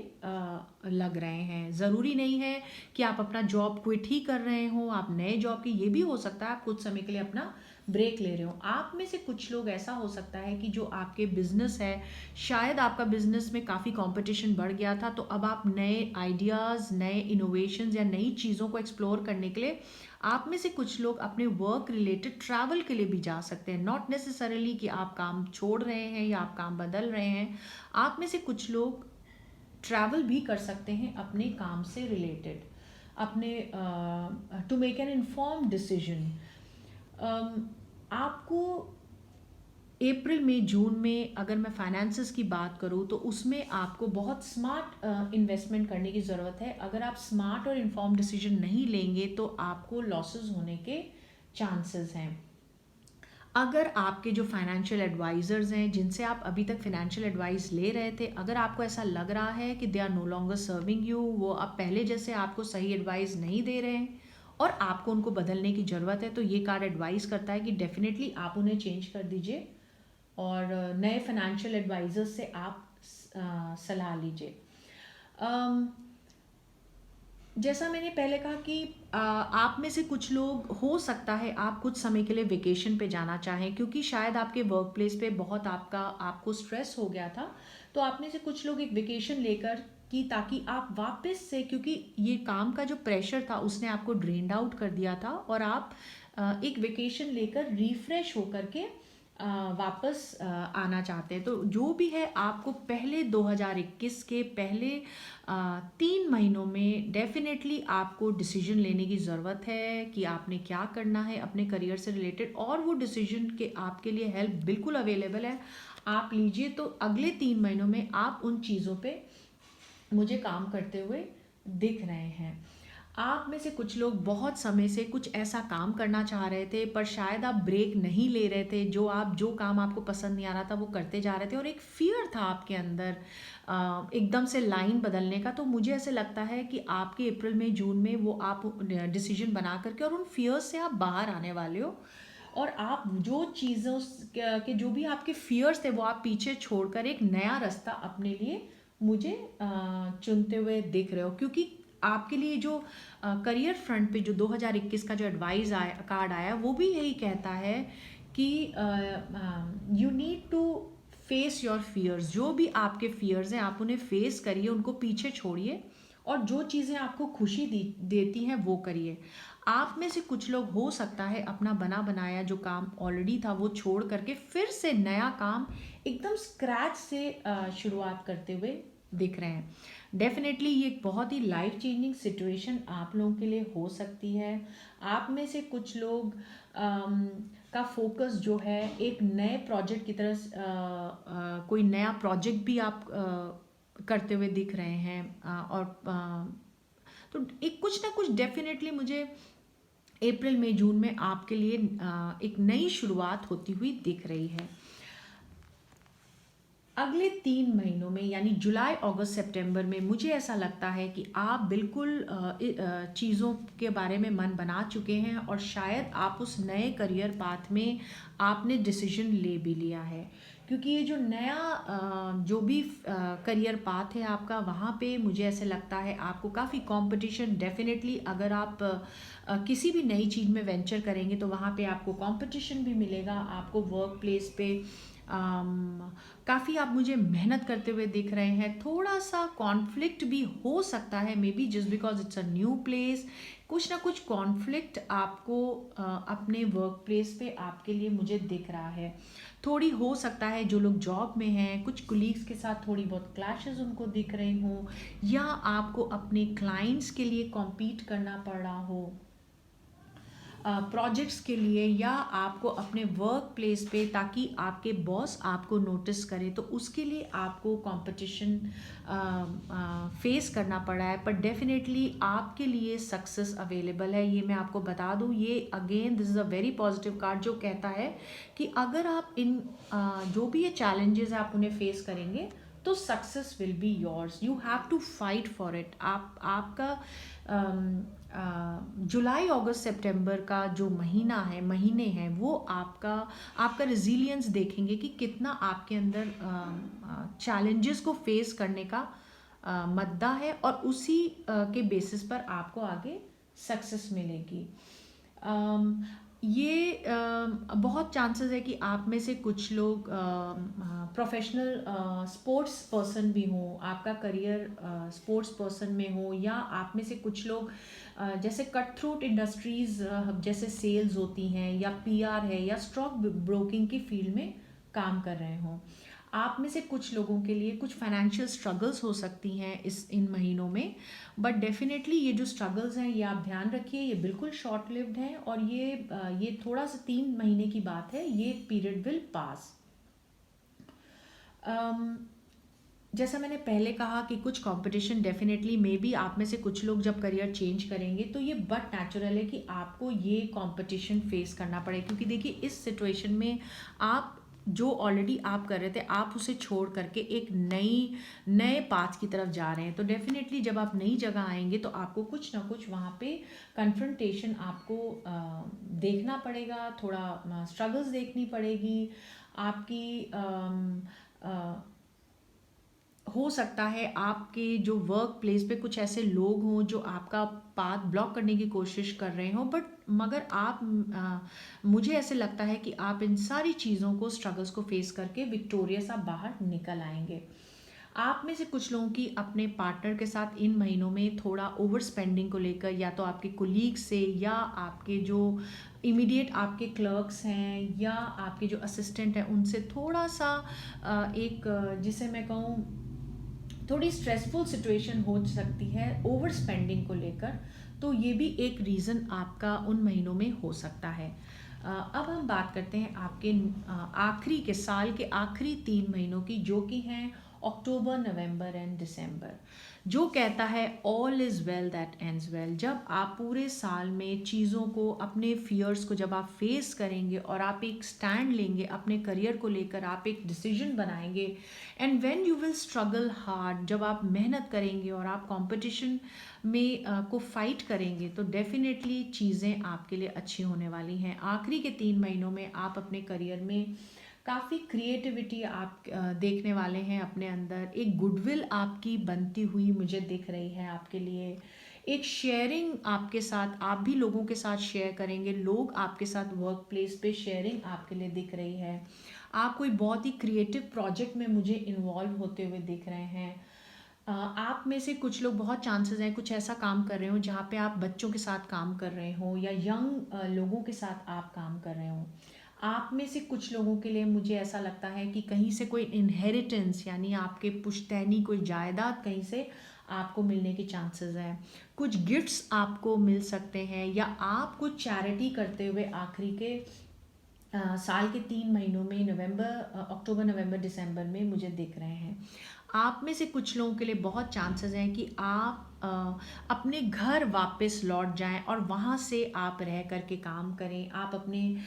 लग रहे हैं। ज़रूरी नहीं है कि आप अपना जॉब क्विट ही कर रहे हो, आप नए जॉब की, ये भी हो सकता है आप कुछ समय के लिए अपना ब्रेक ले रहे हो। आप में से कुछ लोग ऐसा हो सकता है कि जो आपके बिजनेस है, शायद आपका बिजनेस में काफ़ी कंपटीशन बढ़ गया था, तो अब आप नए आइडियाज़, नए इनोवेशंस या नई चीज़ों को एक्सप्लोर करने के लिए आप में से कुछ लोग अपने वर्क रिलेटेड ट्रैवल के लिए भी जा सकते हैं। नॉट नेसेसरली कि आप काम छोड़ रहे हैं या आप काम बदल रहे हैं। आप में से कुछ लोग ट्रैवल भी कर सकते हैं अपने काम से रिलेटेड, अपने to make an informed decision. आपको अप्रैल में जून में अगर मैं फाइनेंसेस की बात करूँ, तो उसमें आपको बहुत स्मार्ट इन्वेस्टमेंट करने की ज़रूरत है। अगर आप स्मार्ट और इन्फॉर्म डिसीजन नहीं लेंगे तो आपको लॉसेस होने के चांसेस हैं। अगर आपके जो फाइनेंशियल एडवाइज़र्स हैं, जिनसे आप अभी तक फाइनेंशियल एडवाइस ले रहे थे, अगर आपको ऐसा लग रहा है कि they are no longer serving you, वो अब पहले जैसे आपको सही एडवाइस नहीं दे रहे हैं और आपको उनको बदलने की ज़रूरत है, तो ये कार्ड एडवाइस करता है कि डेफिनेटली आप उन्हें चेंज कर दीजिए और नए फाइनेंशियल एडवाइज़र्स से आप सलाह लीजिए। जैसा मैंने पहले कहा कि आप में से कुछ लोग, हो सकता है आप कुछ समय के लिए वेकेशन पे जाना चाहें, क्योंकि शायद आपके वर्क प्लेस पे बहुत आपको स्ट्रेस हो गया था, तो आप में से कुछ लोग एक वेकेशन लेकर कि ताकि आप वापस से, क्योंकि ये काम का जो प्रेशर था उसने आपको ड्रेन्ड आउट कर दिया था और आप एक वेकेशन लेकर रिफ्रेश होकर के वापस आना चाहते हैं। तो जो भी है, आपको पहले 2021 के पहले 3 महीनों में डेफिनेटली आपको डिसीजन लेने की ज़रूरत है कि आपने क्या करना है अपने करियर से रिलेटेड, और वो डिसीजन के आपके लिए हेल्प बिल्कुल अवेलेबल है, आप लीजिए। तो अगले 3 महीनों में आप उन चीज़ों पे मुझे काम करते हुए दिख रहे हैं। आप में से कुछ लोग बहुत समय से कुछ ऐसा काम करना चाह रहे थे, पर शायद आप ब्रेक नहीं ले रहे थे। जो काम आपको पसंद नहीं आ रहा था वो करते जा रहे थे और एक फियर था आपके अंदर एकदम से लाइन बदलने का। तो मुझे ऐसे लगता है कि आपके अप्रैल में जून में वो आप डिसीजन बना करके और उन फियर्स से आप बाहर आने वाले हो, और आप जो चीज़ों के जो भी आपके फियर्स थे वो आप पीछे छोड़कर एक नया रास्ता अपने लिए मुझे चुनते हुए दिख रहे हो। क्योंकि आपके लिए जो करियर फ्रंट पे जो 2021 का जो एडवाइस कार्ड आया, वो भी यही कहता है कि you need to face your fears. जो भी आपके फियर्स हैं आप उन्हें फेस करिए, उनको पीछे छोड़िए और जो चीज़ें आपको खुशी देती हैं वो करिए। आप में से कुछ लोग, हो सकता है, अपना बना बनाया जो काम ऑलरेडी था वो छोड़ करके फिर से नया काम एकदम स्क्रैच से शुरुआत करते हुए दिख रहे हैं। डेफिनेटली ये एक बहुत ही लाइफ चेंजिंग सिचुएशन आप लोगों के लिए हो सकती है। आप में से कुछ लोग का फोकस जो है एक नए प्रोजेक्ट की तरफ, कोई नया प्रोजेक्ट भी आप करते हुए दिख रहे हैं, और तो एक कुछ ना कुछ डेफिनेटली मुझे अप्रैल मई जून में आपके लिए एक नई शुरुआत होती हुई दिख रही है। अगले 3 महीनों में यानी जुलाई अगस्त सितंबर में मुझे ऐसा लगता है कि आप बिल्कुल चीज़ों के बारे में मन बना चुके हैं और शायद आप उस नए करियर पाथ में आपने डिसीजन ले भी लिया है। क्योंकि ये जो नया जो भी करियर पाथ है आपका, वहाँ पे मुझे ऐसे लगता है आपको काफ़ी कंपटीशन, डेफिनेटली अगर आप किसी भी नई चीज़ में वेंचर करेंगे तो वहाँ पे आपको कंपटीशन भी मिलेगा। आपको वर्क प्लेस पे काफ़ी आप मुझे मेहनत करते हुए दिख रहे हैं। थोड़ा सा कॉन्फ्लिक्ट भी हो सकता है, may be just because it's a new place. कुछ ना कुछ कॉन्फ्लिक्ट आपको अपने वर्क प्लेस पे आपके लिए मुझे दिख रहा है। थोड़ी हो सकता है जो लोग जॉब में हैं, कुछ कुलीग्स के साथ थोड़ी बहुत क्लैशेस उनको दिख रहे हों, या आपको अपने क्लाइंट्स के लिए कॉम्पीट करना पड़ रहा हो प्रोजेक्ट्स के लिए, या आपको अपने वर्क प्लेस पे, ताकि आपके बॉस आपको नोटिस करे, तो उसके लिए आपको कंपटीशन फेस करना पड़ा है। पर डेफिनेटली आपके लिए सक्सेस अवेलेबल है, ये मैं आपको बता दूं। ये again this is a very positive card जो कहता है कि अगर आप इन जो भी ये चैलेंजेस है आप उन्हें फेस करेंगे तो success will be yours. You have to fight for it. आपका जुलाई अगस्त सितंबर का जो महीने हैं वो आपका रिजिलियंस देखेंगे कि कितना आपके अंदर चैलेंजेस को फेस करने का मद्दा है, और उसी के बेसिस पर आपको आगे सक्सेस मिलेगी। ये बहुत चांसेस है कि आप में से कुछ लोग प्रोफेशनल स्पोर्ट्स पर्सन भी हों, आपका करियर स्पोर्ट्स पर्सन में हो, या आप में से कुछ लोग जैसे कट थ्रोट इंडस्ट्रीज़ जैसे सेल्स होती हैं, या पीआर है, या स्टॉक ब्रोकिंग की फील्ड में काम कर रहे हों। आप में से कुछ लोगों के लिए कुछ फाइनेंशियल स्ट्रगल्स हो सकती हैं इन महीनों में, बट डेफिनेटली ये जो स्ट्रगल्स हैं ये आप ध्यान रखिए, ये बिल्कुल शॉर्ट लिव्ड हैं, और ये थोड़ा सा 3 महीने की बात है, ये पीरियड विल पास। जैसा मैंने पहले कहा कि कुछ कंपटीशन डेफिनेटली मे बी आप में से कुछ लोग जब करियर चेंज करेंगे तो ये बट नेचुरल है कि आपको ये कंपटीशन फेस करना पड़े, क्योंकि देखिए इस सिचुएशन में आप जो ऑलरेडी आप कर रहे थे आप उसे छोड़ करके एक नए पाथ की तरफ जा रहे हैं। तो डेफिनेटली जब आप नई जगह आएंगे तो आपको कुछ ना कुछ वहाँ पे कन्फ्रंटेशन आपको देखना पड़ेगा, थोड़ा स्ट्रगल्स देखनी पड़ेगी आपकी। हो सकता है आपके जो वर्क प्लेस पे कुछ ऐसे लोग हों जो आपका पाथ ब्लॉक करने की कोशिश कर रहे हों, बट मगर मुझे ऐसे लगता है कि आप इन सारी चीज़ों को, स्ट्रगल्स को फेस करके विक्टोरियस आप बाहर निकल आएंगे। आप में से कुछ लोगों की अपने पार्टनर के साथ इन महीनों में थोड़ा ओवर स्पेंडिंग को लेकर, या तो आपके कोलीग से, या आपके जो इमीडिएट आपके क्लर्क्स हैं, या आपके जो असिस्टेंट हैं, उनसे थोड़ा सा जिसे मैं कहूँ थोड़ी स्ट्रेसफुल सिचुएशन हो सकती है ओवर स्पेंडिंग को लेकर। तो ये भी एक रीज़न आपका उन महीनों में हो सकता है। अब हम बात करते हैं आपके आखिरी के साल के आखिरी 3 महीनों की, जो कि हैं अक्टूबर, नवंबर एंड दिसंबर, जो कहता है all is well that ends well. जब आप पूरे साल में चीज़ों को, अपने फियर्स को जब आप फेस करेंगे और आप एक स्टैंड लेंगे अपने करियर को लेकर, आप एक डिसीजन बनाएंगे, and when you will struggle hard, जब आप मेहनत करेंगे और आप कंपटीशन में को फाइट करेंगे, तो डेफिनेटली चीज़ें आपके लिए अच्छी होने वाली हैं। आखिरी के 3 महीनों में आप अपने करियर में काफ़ी क्रिएटिविटी आप देखने वाले हैं अपने अंदर। एक गुडविल आपकी बनती हुई मुझे दिख रही है आपके लिए। एक शेयरिंग आपके साथ, आप भी लोगों के साथ शेयर करेंगे, लोग आपके साथ वर्क प्लेस पे शेयरिंग आपके लिए दिख रही है। आप कोई बहुत ही क्रिएटिव प्रोजेक्ट में मुझे इन्वॉल्व होते हुए दिख रहे हैं। आप में से कुछ लोग, बहुत चांसेस हैं कुछ ऐसा काम कर रहे हो जहाँ पे आप बच्चों के साथ काम कर रहे हो, या यंग लोगों के साथ आप काम कर रहे हो। आप में से कुछ लोगों के लिए मुझे ऐसा लगता है कि कहीं से कोई इनहेरिटेंस, यानी आपके पुश्तैनी कोई जायदाद कहीं से आपको मिलने के चांसेस हैं। कुछ गिफ्ट्स आपको मिल सकते हैं, या आप कुछ चैरिटी करते हुए आखिरी के साल के 3 महीनों में, अक्टूबर, नवंबर, दिसंबर में मुझे दिख रहे हैं। आप में से कुछ लोगों के लिए बहुत चांसेस हैं कि आप अपने घर वापस लौट जाएं और वहाँ से आप रह करके काम करें। आप अपने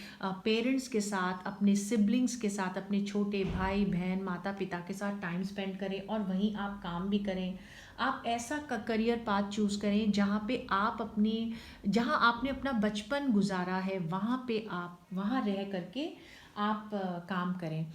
पेरेंट्स के साथ, अपने सिबलिंग्स के साथ, अपने छोटे भाई बहन, माता पिता के साथ टाइम स्पेंड करें, और वहीं आप काम भी करें। आप ऐसा करियर पाथ चूज़ करें जहाँ आपने अपना बचपन गुजारा है, वहाँ पे आप वहाँ रह करके आप काम करें।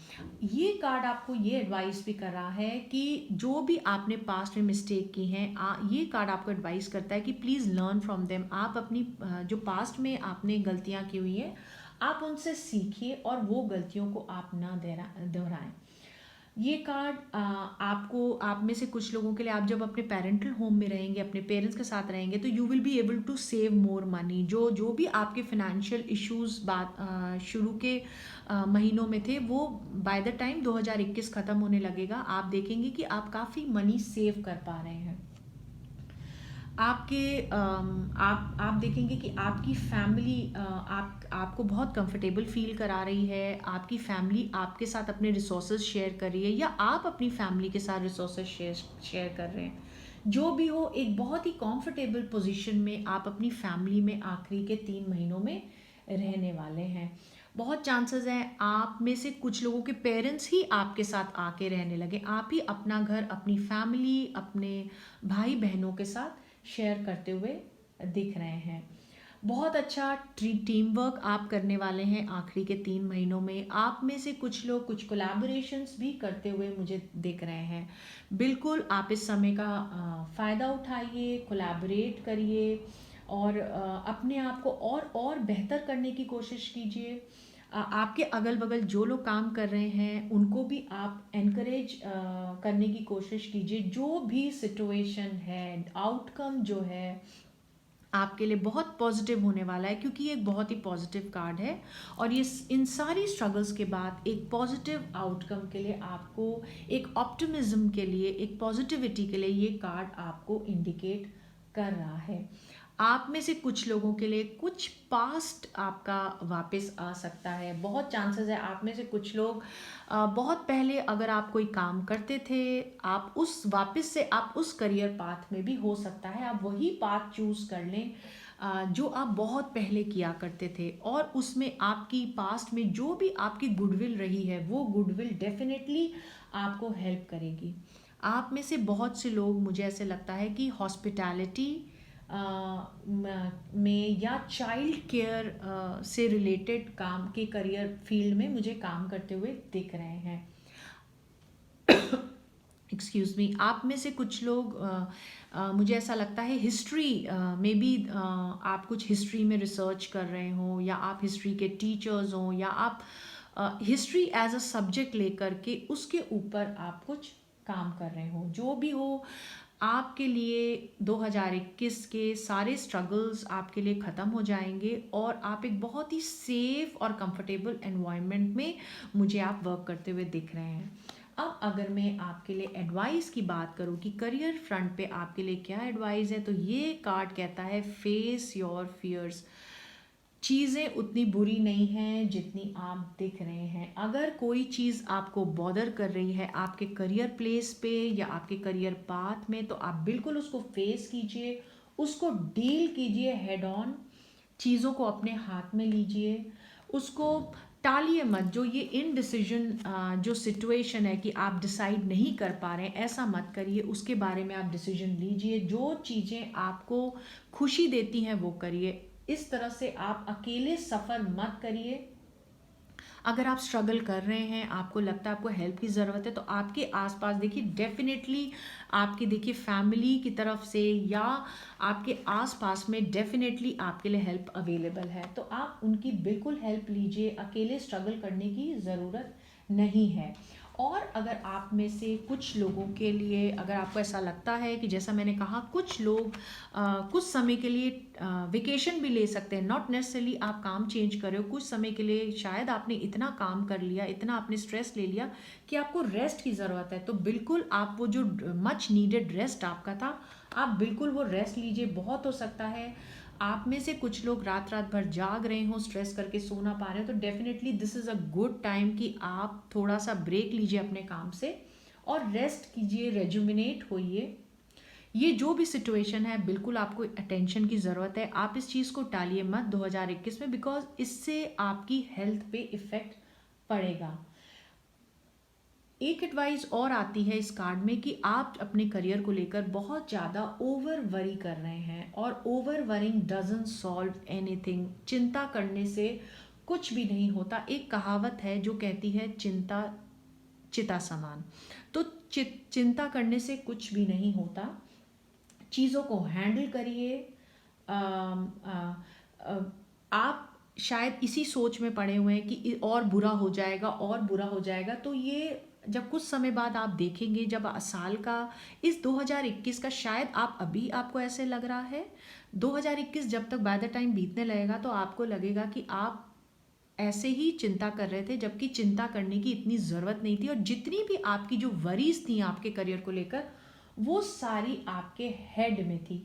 ये कार्ड आपको ये एडवाइस भी कर रहा है कि जो भी आपने पास्ट में मिस्टेक की हैं, ये कार्ड आपको एडवाइस करता है कि प्लीज़ लर्न फ्रॉम देम। आप अपनी जो पास्ट में आपने गलतियाँ की हुई हैं, आप उनसे सीखिए और वो गलतियों को आप ना दोहराएं। ये कार्ड आपको, आप में से कुछ लोगों के लिए, आप जब अपने पेरेंटल होम में रहेंगे, अपने पेरेंट्स के साथ रहेंगे, तो you will be able to save more money. जो जो भी आपके फाइनेंशियल इश्यूज बात शुरू के महीनों में थे, वो बाय द टाइम 2021 ख़त्म होने लगेगा, आप देखेंगे कि आप काफ़ी मनी सेव कर पा रहे हैं। आपके आप देखेंगे कि आपकी फैमिली आपको बहुत कंफर्टेबल फील करा रही है, आपकी फैमिली आपके साथ अपने रिसोर्सेज शेयर कर रही है, या आप अपनी फैमिली के साथ रिसोर्सेज शेयर कर रहे हैं। जो भी हो, एक बहुत ही कंफर्टेबल पोजीशन में आप अपनी फैमिली में आखिरी के 3 महीनों में रहने वाले हैं। बहुत चांसेस हैं आप में से कुछ लोगों के पेरेंट्स ही आपके साथ आके रहने लगे, आप ही अपना घर, अपनी फैमिली, अपने भाई बहनों के साथ शेयर करते हुए दिख रहे हैं। बहुत अच्छा टीम वर्क आप करने वाले हैं आखिरी के 3 महीनों में। आप में से कुछ लोग कुछ कोलैबोरेशंस भी करते हुए मुझे दिख रहे हैं। बिल्कुल आप इस समय का फ़ायदा उठाइए, कोलैबोरेट करिए और अपने आप को और बेहतर करने की कोशिश कीजिए। आपके अगल बगल जो लोग काम कर रहे हैं उनको भी आप एनकरेज करने की कोशिश कीजिए। जो भी सिचुएशन है, आउटकम जो है आपके लिए बहुत पॉजिटिव होने वाला है, क्योंकि ये एक बहुत ही पॉजिटिव कार्ड है और ये इन सारी स्ट्रगल्स के बाद एक पॉजिटिव आउटकम के लिए, आपको एक ऑप्टिमिज्म के लिए, एक पॉजिटिविटी के लिए ये कार्ड आपको इंडिकेट कर रहा है। आप में से कुछ लोगों के लिए कुछ पास्ट आपका वापस आ सकता है। बहुत चांसेस है आप में से कुछ लोग बहुत पहले अगर आप कोई काम करते थे, आप उस वापस से आप उस करियर पाथ में भी हो सकता है आप वही पाथ चूज कर लें जो आप बहुत पहले किया करते थे, और उसमें आपकी पास्ट में जो भी आपकी गुडविल रही है वो गुडविल डेफिनेटली आपको हेल्प करेगी। आप में से बहुत से लोग, मुझे ऐसे लगता है कि हॉस्पिटैलिटी में या चाइल्ड केयर से रिलेटेड काम के करियर फील्ड में मुझे काम करते हुए दिख रहे हैं। Excuse me. आप में से कुछ लोग मुझे ऐसा लगता है हिस्ट्री में भी आप कुछ हिस्ट्री में रिसर्च कर रहे हो, या आप हिस्ट्री के टीचर्स हो, या आप हिस्ट्री एज अ सब्जेक्ट लेकर के उसके ऊपर आप कुछ काम कर रहे हो। जो भी हो, आपके लिए 2021 के सारे स्ट्रगल्स आपके लिए ख़त्म हो जाएंगे और आप एक बहुत ही सेफ और कंफर्टेबल एनवायरनमेंट में मुझे आप वर्क करते हुए दिख रहे हैं। अब अगर मैं आपके लिए एडवाइस की बात करूं कि करियर फ्रंट पे आपके लिए क्या एडवाइस है, तो ये कार्ड कहता है फेस योर फियर्स। चीज़ें उतनी बुरी नहीं हैं जितनी आप दिख रहे हैं। अगर कोई चीज़ आपको बॉदर कर रही है आपके करियर प्लेस पे या आपके करियर पाथ में, तो आप बिल्कुल उसको फेस कीजिए, उसको डील कीजिए हेड ऑन। चीज़ों को अपने हाथ में लीजिए, उसको टालिए मत। जो ये इनडिसीजन जो सिचुएशन है कि आप डिसाइड नहीं कर पा रहे हैं, ऐसा मत करिए, उसके बारे में आप डिसीजन लीजिए। जो चीज़ें आपको खुशी देती हैं वो करिए। इस तरह से आप अकेले सफ़र मत करिए। अगर आप स्ट्रगल कर रहे हैं, आपको लगता है आपको हेल्प की ज़रूरत है, तो आपके आसपास देखिए डेफिनेटली आपकी देखिए फैमिली की तरफ से या आपके आसपास में डेफिनेटली आपके लिए हेल्प अवेलेबल है, तो आप उनकी बिल्कुल हेल्प लीजिए। अकेले स्ट्रगल करने की ज़रूरत नहीं है। और अगर आप में से कुछ लोगों के लिए, अगर आपको ऐसा लगता है कि जैसा मैंने कहा, कुछ लोग कुछ समय के लिए वेकेशन भी ले सकते हैं, नॉट नेसेसरली आप काम चेंज कर रहे हो, कुछ समय के लिए शायद आपने इतना काम कर लिया, इतना आपने स्ट्रेस ले लिया कि आपको रेस्ट की ज़रूरत है, तो बिल्कुल आप वो जो मच नीडेड रेस्ट आपका था, आप बिल्कुल वो रेस्ट लीजिए। बहुत हो सकता है आप में से कुछ लोग रात रात भर जाग रहे हो, स्ट्रेस करके सो ना पा रहे हो, तो definitely this is a good time कि आप थोड़ा सा ब्रेक लीजिए अपने काम से और रेस्ट कीजिए, रेजुमिनेट होइए। ये जो भी सिचुएशन है बिल्कुल आपको अटेंशन की ज़रूरत है। आप इस चीज़ को टालिए मत 2021 में, बिकॉज इससे आपकी हेल्थ पे इफ़ेक्ट पड़ेगा। एक एडवाइस और आती है इस कार्ड में कि आप अपने करियर को लेकर बहुत ज़्यादा ओवर वरी कर रहे हैं, और over worrying doesn't solve anything. चिंता करने से कुछ भी नहीं होता। एक कहावत है जो कहती है चिंता चिता समान। तो चिंता करने से कुछ भी नहीं होता। चीज़ों को हैंडल करिए। अम, अ, अ, आप शायद इसी सोच में पड़े हुए हैं कि और बुरा हो जाएगा और बुरा हो जाएगा। तो ये जब कुछ समय बाद आप देखेंगे, जब साल का इस 2021 का, शायद आप अभी आपको ऐसे लग रहा है, 2021 जब तक बाय द टाइम बीतने लगेगा तो आपको लगेगा कि आप ऐसे ही चिंता कर रहे थे, जबकि चिंता करने की इतनी ज़रूरत नहीं थी। और जितनी भी आपकी जो वरीज थी आपके करियर को लेकर, वो सारी आपके हेड में थी,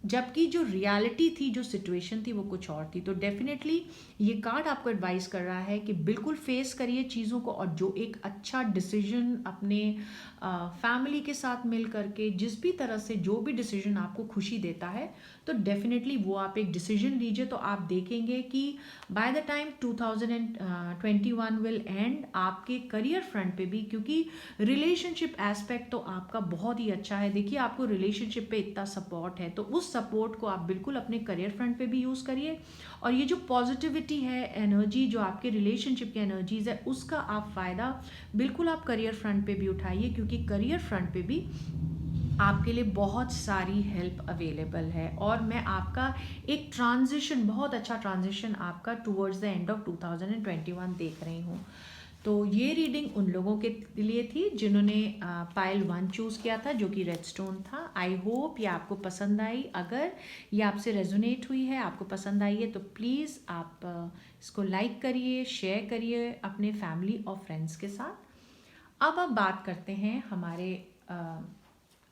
जबकि जो रियलिटी थी, जो सिचुएशन थी, वो कुछ और थी। तो डेफिनेटली ये कार्ड आपको एडवाइस कर रहा है कि बिल्कुल फेस करिए चीज़ों को, और जो एक अच्छा डिसीजन अपने फैमिली के साथ मिल करके, जिस भी तरह से जो भी डिसीजन आपको खुशी देता है, तो डेफिनेटली वो आप एक डिसीजन लीजिए। तो आप देखेंगे कि by the time 2021 will and आपके करियर फ्रंट पे भी, क्योंकि रिलेशनशिप एस्पेक्ट तो आपका बहुत ही अच्छा है। देखिए, आपको रिलेशनशिप पे इतना सपोर्ट है, तो उस सपोर्ट को आप बिल्कुल अपने करियर फ्रंट पे भी यूज़ करिए। और ये जो पॉजिटिविटी है, एनर्जी जो आपके रिलेशनशिप की एनर्जीज है, उसका आप फ़ायदा बिल्कुल आप करियर फ्रंट पे भी उठाइए, क्योंकि करियर फ्रंट पे भी आपके लिए बहुत सारी हेल्प अवेलेबल है। और मैं आपका एक ट्रांजिशन, बहुत अच्छा ट्रांजिशन आपका टुवर्ड्स द एंड ऑफ 2021 देख रही हूँ। तो ये रीडिंग उन लोगों के लिए थी जिन्होंने पाइल 1 चूज़ किया था, जो कि रेड स्टोन था। आई होप ये आपको पसंद आई। अगर ये आपसे रेजोनेट हुई है, आपको पसंद आई है, तो प्लीज़ आप इसको लाइक करिए, शेयर करिए अपने फैमिली और फ्रेंड्स के साथ। अब बात करते हैं हमारे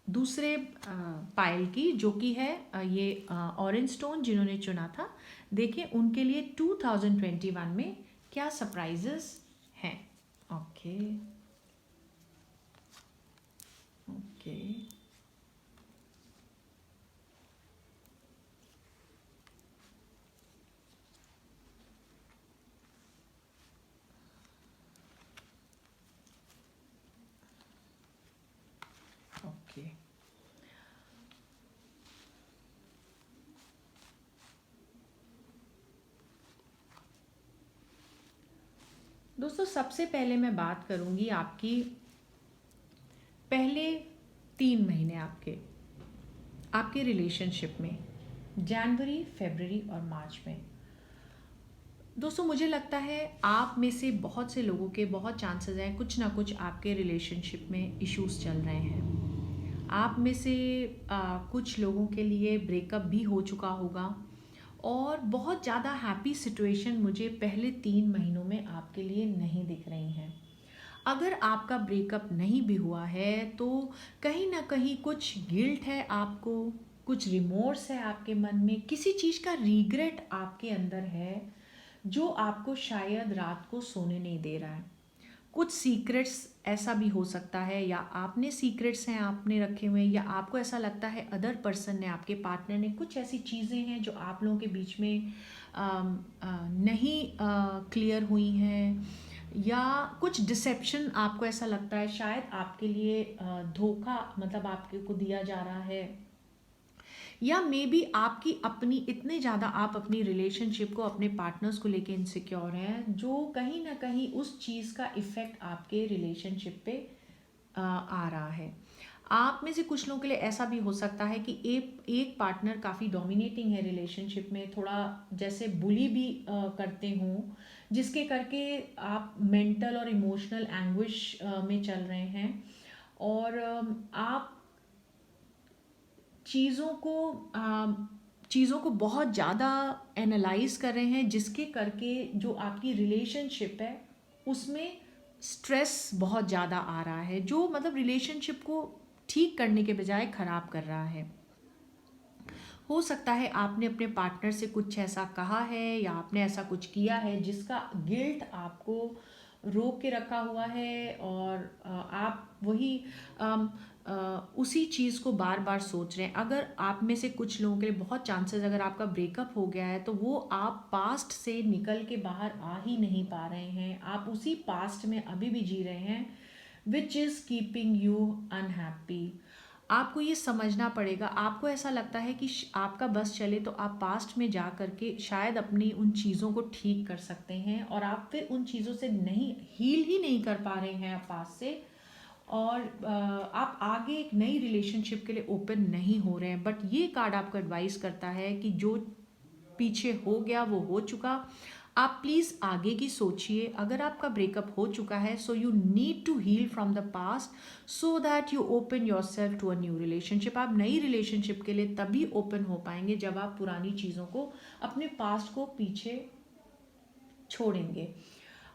दूसरे पाइल की, जो कि है ये ऑरेंज स्टोन जिन्होंने चुना था। देखिए उनके लिए 2021 में क्या सरप्राइजेस हैं। Okay, okay, okay. दोस्तों, सबसे पहले मैं बात करूंगी आपकी पहले 3 महीने आपके आपके रिलेशनशिप में, जनवरी, फरवरी और मार्च में। दोस्तों, मुझे लगता है आप में से बहुत से लोगों के बहुत चांसेस हैं कुछ ना कुछ आपके रिलेशनशिप में इश्यूज चल रहे हैं। आप में से कुछ लोगों के लिए ब्रेकअप भी हो चुका होगा, और बहुत ज़्यादा हैप्पी सिचुएशन मुझे पहले 3 महीनों में आपके लिए नहीं दिख रही हैं। अगर आपका ब्रेकअप नहीं भी हुआ है, तो कहीं ना कहीं कुछ गिल्ट है आपको, कुछ रिमोर्स है आपके मन में, किसी चीज़ का रिग्रेट आपके अंदर है, जो आपको शायद रात को सोने नहीं दे रहा है। कुछ सीक्रेट्स ऐसा भी हो सकता है, या आपने सीक्रेट्स हैं आपने रखे हुए हैं, या आपको ऐसा लगता है अदर पर्सन ने, आपके पार्टनर ने, कुछ ऐसी चीज़ें हैं जो आप लोगों के बीच में नहीं क्लियर हुई हैं, या कुछ डिसेप्शन आपको ऐसा लगता है शायद आपके लिए धोखा मतलब आपके को दिया जा रहा है, या मे बी आपकी अपनी इतने ज़्यादा आप अपनी रिलेशनशिप को, अपने पार्टनर्स को लेके इनसिक्योर हैं, जो कहीं ना कहीं उस चीज़ का इफ़ेक्ट आपके रिलेशनशिप पे आ रहा है। आप में से कुछ लोगों के लिए ऐसा भी हो सकता है कि एक पार्टनर काफ़ी डोमिनेटिंग है रिलेशनशिप में, थोड़ा जैसे बुली भी करते हों, जिसके करके आप मेंटल और इमोशनल एंग्विश में चल रहे हैं। और आप चीज़ों को चीज़ों को बहुत ज़्यादा एनालाइज कर रहे हैं, जिसके करके जो आपकी रिलेशनशिप है उसमें स्ट्रेस बहुत ज़्यादा आ रहा है, जो मतलब रिलेशनशिप को ठीक करने के बजाय ख़राब कर रहा है। हो सकता है आपने अपने पार्टनर से कुछ ऐसा कहा है, या आपने ऐसा कुछ किया है जिसका गिल्ट आपको रोक के रखा हुआ है, और आप वही उसी चीज़ को बार बार सोच रहे हैं। अगर आप में से कुछ लोगों के लिए बहुत चांसेस, अगर आपका ब्रेकअप हो गया है, तो वो आप पास्ट से निकल के बाहर आ ही नहीं पा रहे हैं, आप उसी पास्ट में अभी भी जी रहे हैं, which is keeping you unhappy. आपको ये समझना पड़ेगा। आपको ऐसा लगता है कि आपका बस चले तो आप पास्ट में जा कर के शायद अपनी उन चीज़ों को ठीक कर सकते हैं, और आप फिर उन चीज़ों से नहीं हील ही नहीं कर पा रहे हैं पास्ट से, और आप आगे एक नई रिलेशनशिप के लिए ओपन नहीं हो रहे हैं। बट ये कार्ड आपको एडवाइस करता है कि जो पीछे हो गया वो हो चुका। आप प्लीज़ आगे की सोचिए। अगर आपका ब्रेकअप हो चुका है, so you need to heal from the past so that you open yourself to a new relationship. आप नई रिलेशनशिप के लिए तभी ओपन हो पाएंगे जब आप पुरानी चीज़ों को, अपने पास्ट को पीछे छोड़ेंगे।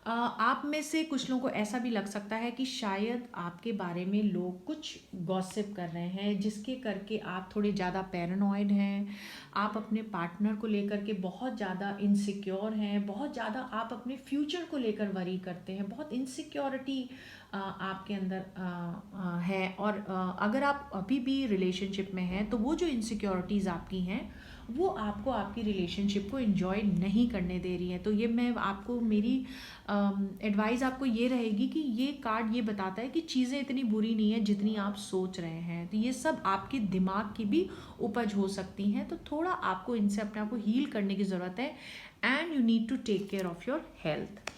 आप में से कुछ लोगों को ऐसा भी लग सकता है कि शायद आपके बारे में लोग कुछ गॉसिप कर रहे हैं, जिसके करके आप थोड़े ज़्यादा पैरानॉइड हैं। आप अपने पार्टनर को लेकर के बहुत ज़्यादा इनसिक्योर हैं, बहुत ज़्यादा आप अपने फ्यूचर को लेकर वरी करते हैं, बहुत इनसिक्योरिटी आपके अंदर है। और अगर आप अभी भी रिलेशनशिप में हैं तो वो जो इनसिक्योरिटीज़ आपकी हैं वो आपको आपकी रिलेशनशिप को एंजॉय नहीं करने दे रही है। तो ये मैं आपको, मेरी एडवाइस आपको ये रहेगी कि ये कार्ड ये बताता है कि चीज़ें इतनी बुरी नहीं है जितनी आप सोच रहे हैं। तो ये सब आपके दिमाग की भी उपज हो सकती हैं, तो थोड़ा आपको इनसे अपने आप को हील करने की ज़रूरत है। And you need to take care of your health.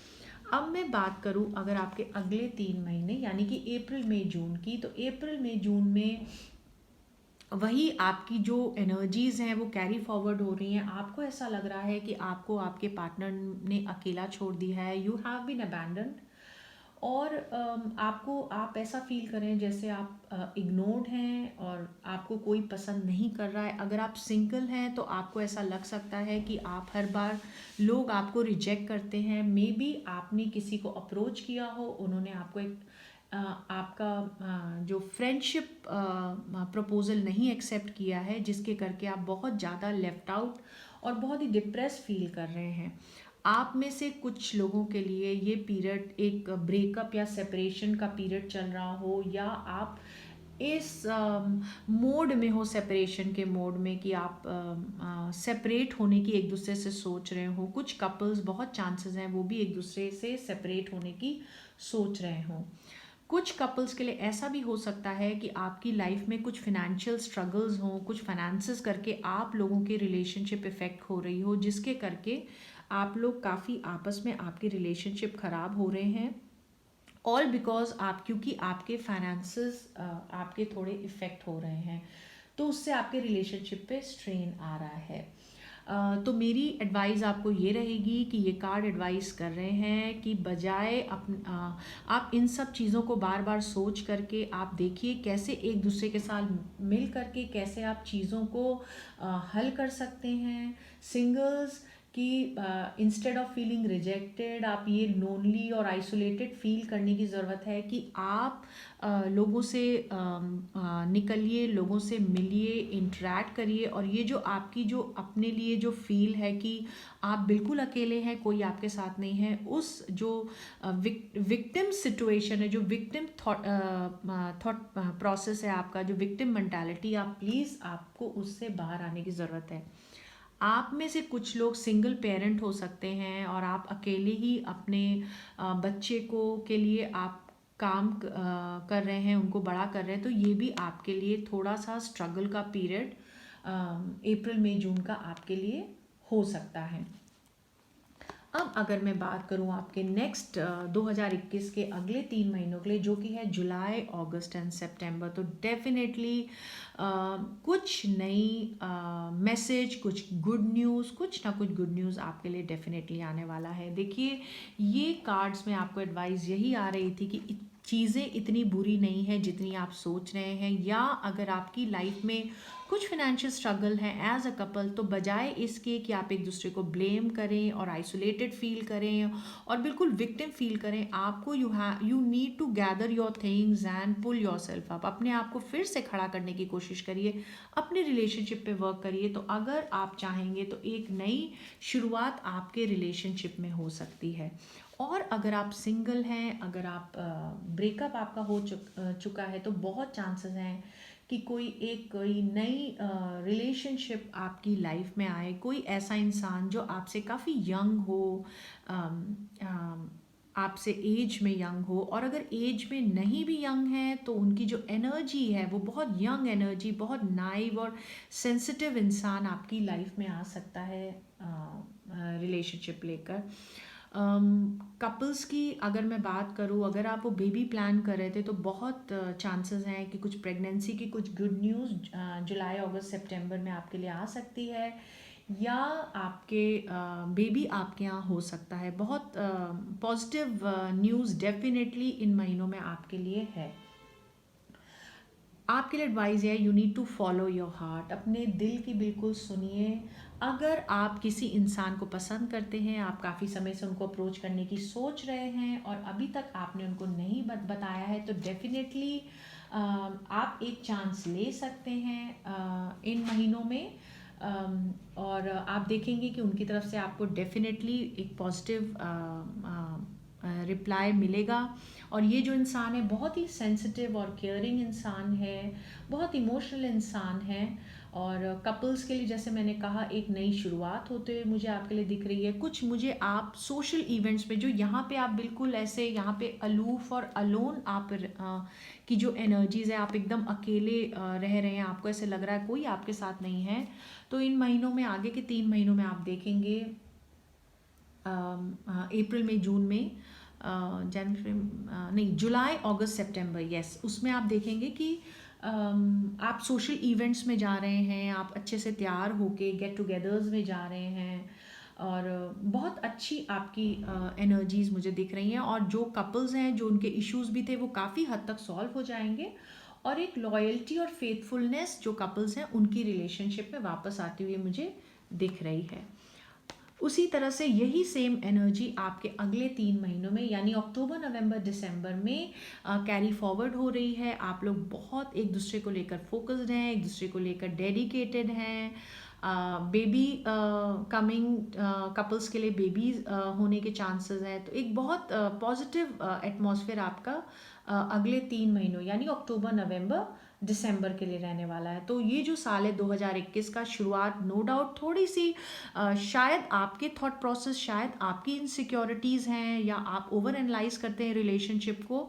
अब मैं बात करूं अगर आपके अगले 3 महीने यानी कि अप्रैल मई जून की, तो अप्रैल मई जून में वही आपकी जो एनर्जीज़ हैं वो कैरी फॉरवर्ड हो रही हैं। आपको ऐसा लग रहा है कि आपको आपके पार्टनर ने अकेला छोड़ दिया है, यू हैव बीन अबैंडन्ड। और आपको, आप ऐसा फील करें जैसे आप इग्नोर्ड हैं और आपको कोई पसंद नहीं कर रहा है। अगर आप सिंगल हैं तो आपको ऐसा लग सकता है कि आप हर बार लोग आपको रिजेक्ट करते हैं। मे बी आपने किसी को अप्रोच किया हो, उन्होंने आपको एक आपका जो फ्रेंडशिप प्रपोज़ल नहीं एक्सेप्ट किया है, जिसके करके आप बहुत ज़्यादा लेफ्ट आउट और बहुत ही डिप्रेस फील कर रहे हैं। आप में से कुछ लोगों के लिए ये पीरियड एक ब्रेकअप या सेपरेशन का पीरियड चल रहा हो, या आप इस मोड में हो, सेपरेशन के मोड में, कि आप सेपरेट होने की एक दूसरे से सोच रहे हो। कुछ कपल्स, बहुत चांसेस हैं वो भी एक दूसरे से सेपरेट होने की सोच रहे हों। कुछ कपल्स के लिए ऐसा भी हो सकता है कि आपकी लाइफ में कुछ फिनेंशियल स्ट्रगल्स हों, कुछ फाइनेंसेस करके आप लोगों की रिलेशनशिप इफ़ेक्ट हो रही हो, जिसके करके आप लोग काफ़ी आपस में, आपकी रिलेशनशिप ख़राब हो रहे हैं। ऑल बिकॉज आप, क्योंकि आपके फाइनेंसेस आपके थोड़े इफ़ेक्ट हो रहे हैं, तो उससे आपके रिलेशनशिप पे स्ट्रेन आ रहा है। तो मेरी एडवाइस आपको ये रहेगी कि ये कार्ड एडवाइस कर रहे हैं कि बजाय आप इन सब चीज़ों को बार बार सोच करके आप देखिए कैसे एक दूसरे के साथ मिल करके कैसे आप चीज़ों को हल कर सकते हैं। सिंगल्स कि इंस्टेड ऑफ फीलिंग रिजेक्टेड, आप ये लोनली और आइसोलेटेड फील करने की ज़रूरत है कि आप लोगों से निकलिए, लोगों से मिलिए, इंटरेक्ट करिए। और ये जो आपकी जो अपने लिए जो फील है कि आप बिल्कुल अकेले हैं, कोई आपके साथ नहीं है, उस जो विक्टिम सिचुएशन है, जो विक्टिम थॉट प्रोसेस है आपका, जो विक्टिम मेंटालिटी, आप प्लीज़, आपको उससे बाहर आने की ज़रूरत है। आप में से कुछ लोग सिंगल पेरेंट हो सकते हैं और आप अकेले ही अपने बच्चे को के लिए आप काम कर रहे हैं, उनको बड़ा कर रहे हैं। तो ये भी आपके लिए थोड़ा सा स्ट्रगल का पीरियड अप्रैल मई जून का आपके लिए हो सकता है। अब अगर मैं बात करूं आपके नेक्स्ट 2021 के अगले 3 महीनों के लिए, जो कि है जुलाई, अगस्त एंड सितंबर, तो डेफिनेटली कुछ नई मैसेज, कुछ गुड न्यूज़, कुछ ना कुछ गुड न्यूज़ आपके लिए डेफिनेटली आने वाला है। देखिए, ये कार्ड्स में आपको एडवाइस यही आ रही थी कि चीज़ें इतनी बुरी नहीं है जितनी आप सोच रहे हैं, या अगर आपकी लाइफ में कुछ फाइनेंशियल स्ट्रगल है एज अ कपल, तो बजाय इसके कि आप एक दूसरे को ब्लेम करें और आइसोलेटेड फील करें और बिल्कुल विक्टिम फील करें, आपको you need to gather your things and pull yourself up. अपने आप को फिर से खड़ा करने की कोशिश करिए, अपने रिलेशनशिप पे वर्क करिए। तो अगर आप चाहेंगे तो एक नई शुरुआत आपके रिलेशनशिप में हो सकती है। और अगर आप सिंगल हैं, अगर आप ब्रेकअप आपका हो चुका है, तो बहुत चांसेस हैं कि कोई नई रिलेशनशिप आपकी लाइफ में आए, कोई ऐसा इंसान जो आपसे काफ़ी यंग हो, आपसे एज में यंग हो। और अगर एज में नहीं भी यंग है तो उनकी जो एनर्जी है वो बहुत यंग एनर्जी, बहुत नाइव और सेंसिटिव इंसान आपकी लाइफ में आ सकता है रिलेशनशिप लेकर। कपल्स की अगर मैं बात करूँ, अगर आप वो बेबी प्लान कर रहे थे तो बहुत चांसेस हैं कि कुछ प्रेगनेंसी की कुछ गुड न्यूज़ जुलाई, अगस्त, सितंबर में आपके लिए आ सकती है। या आपके बेबी आपके यहाँ हो सकता है। बहुत पॉजिटिव न्यूज़ डेफिनेटली इन महीनों में आपके लिए है। आपके लिए एडवाइस है, you need to follow your heart, अपने दिल की बिल्कुल सुनिए। अगर आप किसी इंसान को पसंद करते हैं, आप काफ़ी समय से उनको अप्रोच करने की सोच रहे हैं और अभी तक आपने उनको नहीं बताया है, तो डेफिनेटली आप एक चांस ले सकते हैं इन महीनों में। और आप देखेंगे कि उनकी तरफ से आपको डेफिनेटली एक पॉजिटिव रिप्लाई मिलेगा। और ये जो इंसान है बहुत ही सेंसिटिव और केयरिंग इंसान है, बहुत इमोशनल इंसान है। और कपल्स के लिए जैसे मैंने कहा एक नई शुरुआत होते हुए मुझे आपके लिए दिख रही है। कुछ मुझे आप सोशल इवेंट्स में जो यहाँ पे आप बिल्कुल ऐसे यहाँ पे अलूफ और अलोन आप की जो एनर्जीज है, आप एकदम अकेले रह रहे हैं, आपको ऐसे लग रहा है कोई आपके साथ नहीं है। तो इन महीनों में, आगे के 3 महीनों में आप देखेंगे अप्रैल में, जून में, जनवरी नहीं, जुलाई अगस्त सितंबर, यस, उसमें आप देखेंगे कि आप सोशल इवेंट्स में जा रहे हैं, आप अच्छे से तैयार होके गेट टुगेदर्स में जा रहे हैं और बहुत अच्छी आपकी एनर्जीज मुझे दिख रही हैं। और जो कपल्स हैं, जो उनके इश्यूज भी थे, वो काफ़ी हद तक सॉल्व हो जाएंगे और एक लॉयल्टी और फेथफुलनेस जो कपल्स हैं उनकी रिलेशनशिप में वापस आती हुई मुझे दिख रही है। उसी तरह से यही सेम एनर्जी आपके अगले 3 महीनों में यानी अक्टूबर, नवंबर, दिसंबर में कैरी फॉरवर्ड हो रही है। आप लोग बहुत एक दूसरे को लेकर फोकस्ड हैं, एक दूसरे को लेकर डेडिकेटेड हैं। बेबी कमिंग, कपल्स के लिए बेबीज होने के चांसेस हैं। तो एक बहुत पॉजिटिव एटमॉस्फेयर आपका अगले 3 महीनों यानी अक्टूबर, नवंबर, दिसंबर के लिए रहने वाला है। तो ये जो साल है 2021 का शुरुआत, नो डाउट थोड़ी सी शायद आपके थॉट प्रोसेस, शायद आपकी इनसिक्योरिटीज़ हैं या आप ओवर एनालाइज करते हैं रिलेशनशिप को।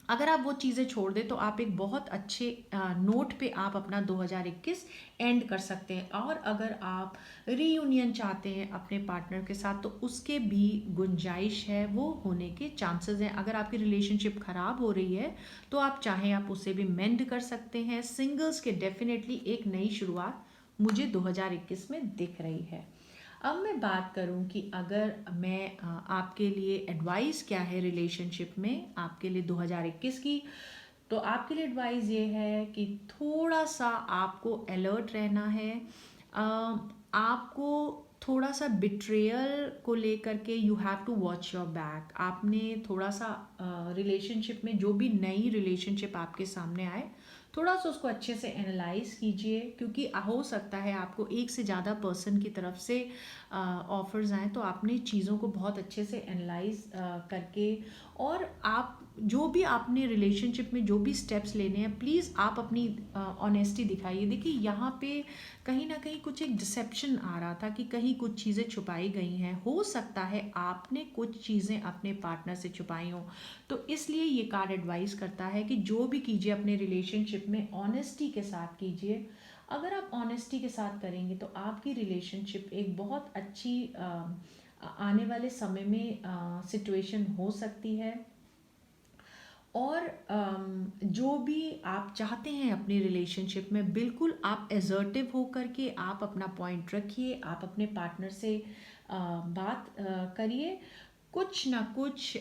अगर आप वो चीज़ें छोड़ दें तो आप एक बहुत अच्छे नोट पे आप अपना 2021 एंड कर सकते हैं। और अगर आप रीयूनियन चाहते हैं अपने पार्टनर के साथ तो उसके भी गुंजाइश है, वो होने के चांसेस हैं। अगर आपकी रिलेशनशिप ख़राब हो रही है तो आप चाहें आप उसे भी मेंड कर सकते हैं। सिंगल्स के डेफिनेटली एक नई शुरुआत मुझे 2021 में दिख रही है। अब मैं बात करूं कि अगर मैं आपके लिए एडवाइस क्या है रिलेशनशिप में आपके लिए 2021 की, तो आपके लिए एडवाइस ये है कि थोड़ा सा आपको अलर्ट रहना है। आपको थोड़ा सा बिट्रेयल को लेकर के you have to watch your back. आपने थोड़ा सा रिलेशनशिप में, जो भी नई रिलेशनशिप आपके सामने आए, थोड़ा सा उसको अच्छे से एनालाइज कीजिए, क्योंकि हो सकता है आपको एक से ज़्यादा पर्सन की तरफ से ऑफर्स आए। तो आपने चीज़ों को बहुत अच्छे से एनालाइज करके, और आप जो भी आपने रिलेशनशिप में जो भी स्टेप्स लेने हैं, प्लीज़ आप अपनी ऑनेस्टी दिखाइए। देखिए यहाँ पे कहीं ना कहीं कुछ एक डिसेप्शन आ रहा था कि कहीं कुछ चीज़ें छुपाई गई हैं। हो सकता है आपने कुछ चीज़ें अपने पार्टनर से छुपाई हों। तो इसलिए ये कार्ड एडवाइस करता है कि जो भी कीजिए अपने रिलेशनशिप में ऑनेस्टी के साथ कीजिए। अगर आप ऑनेस्टी के साथ करेंगे तो आपकी रिलेशनशिप एक बहुत अच्छी आने वाले समय में सिचुएशन हो सकती है। और जो भी आप चाहते हैं अपनी रिलेशनशिप में, बिल्कुल आप एसर्टिव होकर के आप अपना पॉइंट रखिए, आप अपने पार्टनर से बात करिए। कुछ ना कुछ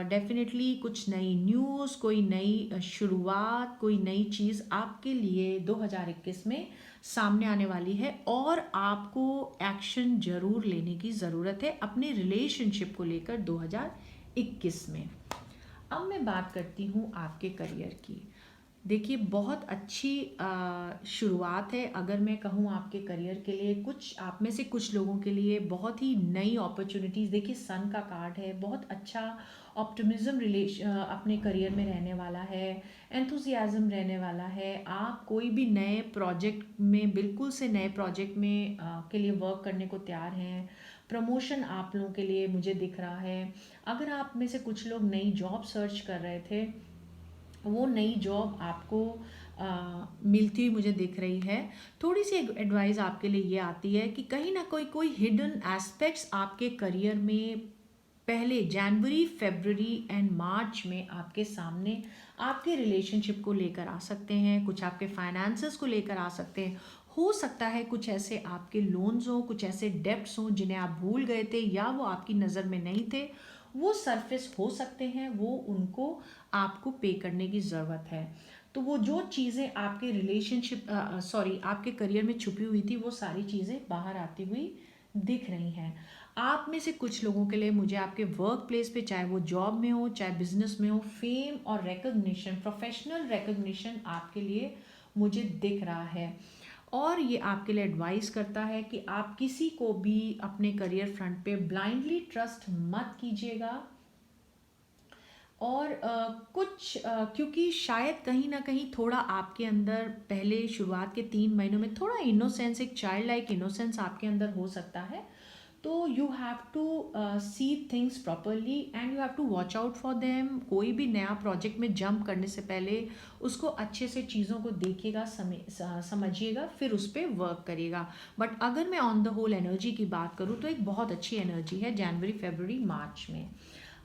डेफिनेटली कुछ नई न्यूज़, कोई नई शुरुआत, कोई नई चीज़ आपके लिए 2021 में सामने आने वाली है और आपको एक्शन ज़रूर लेने की ज़रूरत है अपने रिलेशनशिप को लेकर 2021 में। अब मैं बात करती हूँ आपके करियर की। देखिए बहुत अच्छी शुरुआत है। अगर मैं कहूँ आपके करियर के लिए, कुछ आप में से कुछ लोगों के लिए बहुत ही नई अपॉर्चुनिटीज़, देखिए सन का कार्ड है, बहुत अच्छा ऑप्टिमिज्म अपने करियर में रहने वाला है, एंथुसियाज्म रहने वाला है। आप कोई भी नए प्रोजेक्ट में, बिल्कुल से नए प्रोजेक्ट में के लिए वर्क करने को तैयार हैं। प्रमोशन आप लोगों के लिए मुझे दिख रहा है। अगर आप में से कुछ लोग नई जॉब सर्च कर रहे थे, वो नई जॉब आपको मिलती हुई मुझे दिख रही है। थोड़ी सी एडवाइस आपके लिए ये आती है कि कहीं ना कोई हिडन एस्पेक्ट्स आपके करियर में पहले जनवरी, फरवरी एंड मार्च में आपके सामने आपके रिलेशनशिप को लेकर आ सकते हैं, कुछ आपके फाइनेंसेस को लेकर आ सकते हैं। हो सकता है कुछ ऐसे आपके लोन्स हों, कुछ ऐसे डेब्ट्स हों जिन्हें आप भूल गए थे या वो आपकी नज़र में नहीं थे, वो सरफेस हो सकते हैं, वो उनको आपको पे करने की ज़रूरत है। तो वो जो चीज़ें आपके रिलेशनशिप आपके करियर में छुपी हुई थी, वो सारी चीज़ें बाहर आती हुई दिख रही हैं। आप में से कुछ लोगों के लिए मुझे आपके वर्क प्लेस पे, चाहे वो जॉब में हो चाहे बिजनेस में हो, फेम और रिकग्निशन, प्रोफेशनल रिकग्निशन आपके लिए मुझे दिख रहा है। और ये आपके लिए एडवाइस करता है कि आप किसी को भी अपने करियर फ्रंट पे ब्लाइंडली ट्रस्ट मत कीजिएगा। और क्योंकि शायद कहीं ना कहीं थोड़ा आपके अंदर पहले शुरुआत के 3 महीनों में थोड़ा इनोसेंस, एक चाइल्ड लाइक इनोसेंस आपके अंदर हो सकता है। तो you have to see things properly and you have to watch out for them. कोई भी नया प्रोजेक्ट में जंप करने से पहले उसको अच्छे से चीज़ों को देखिएगा, समझिएगा, फिर उस पर वर्क करिएगा। बट अगर मैं ऑन द होल एनर्जी की बात करूँ तो एक बहुत अच्छी एनर्जी है जनवरी, फरवरी, मार्च में।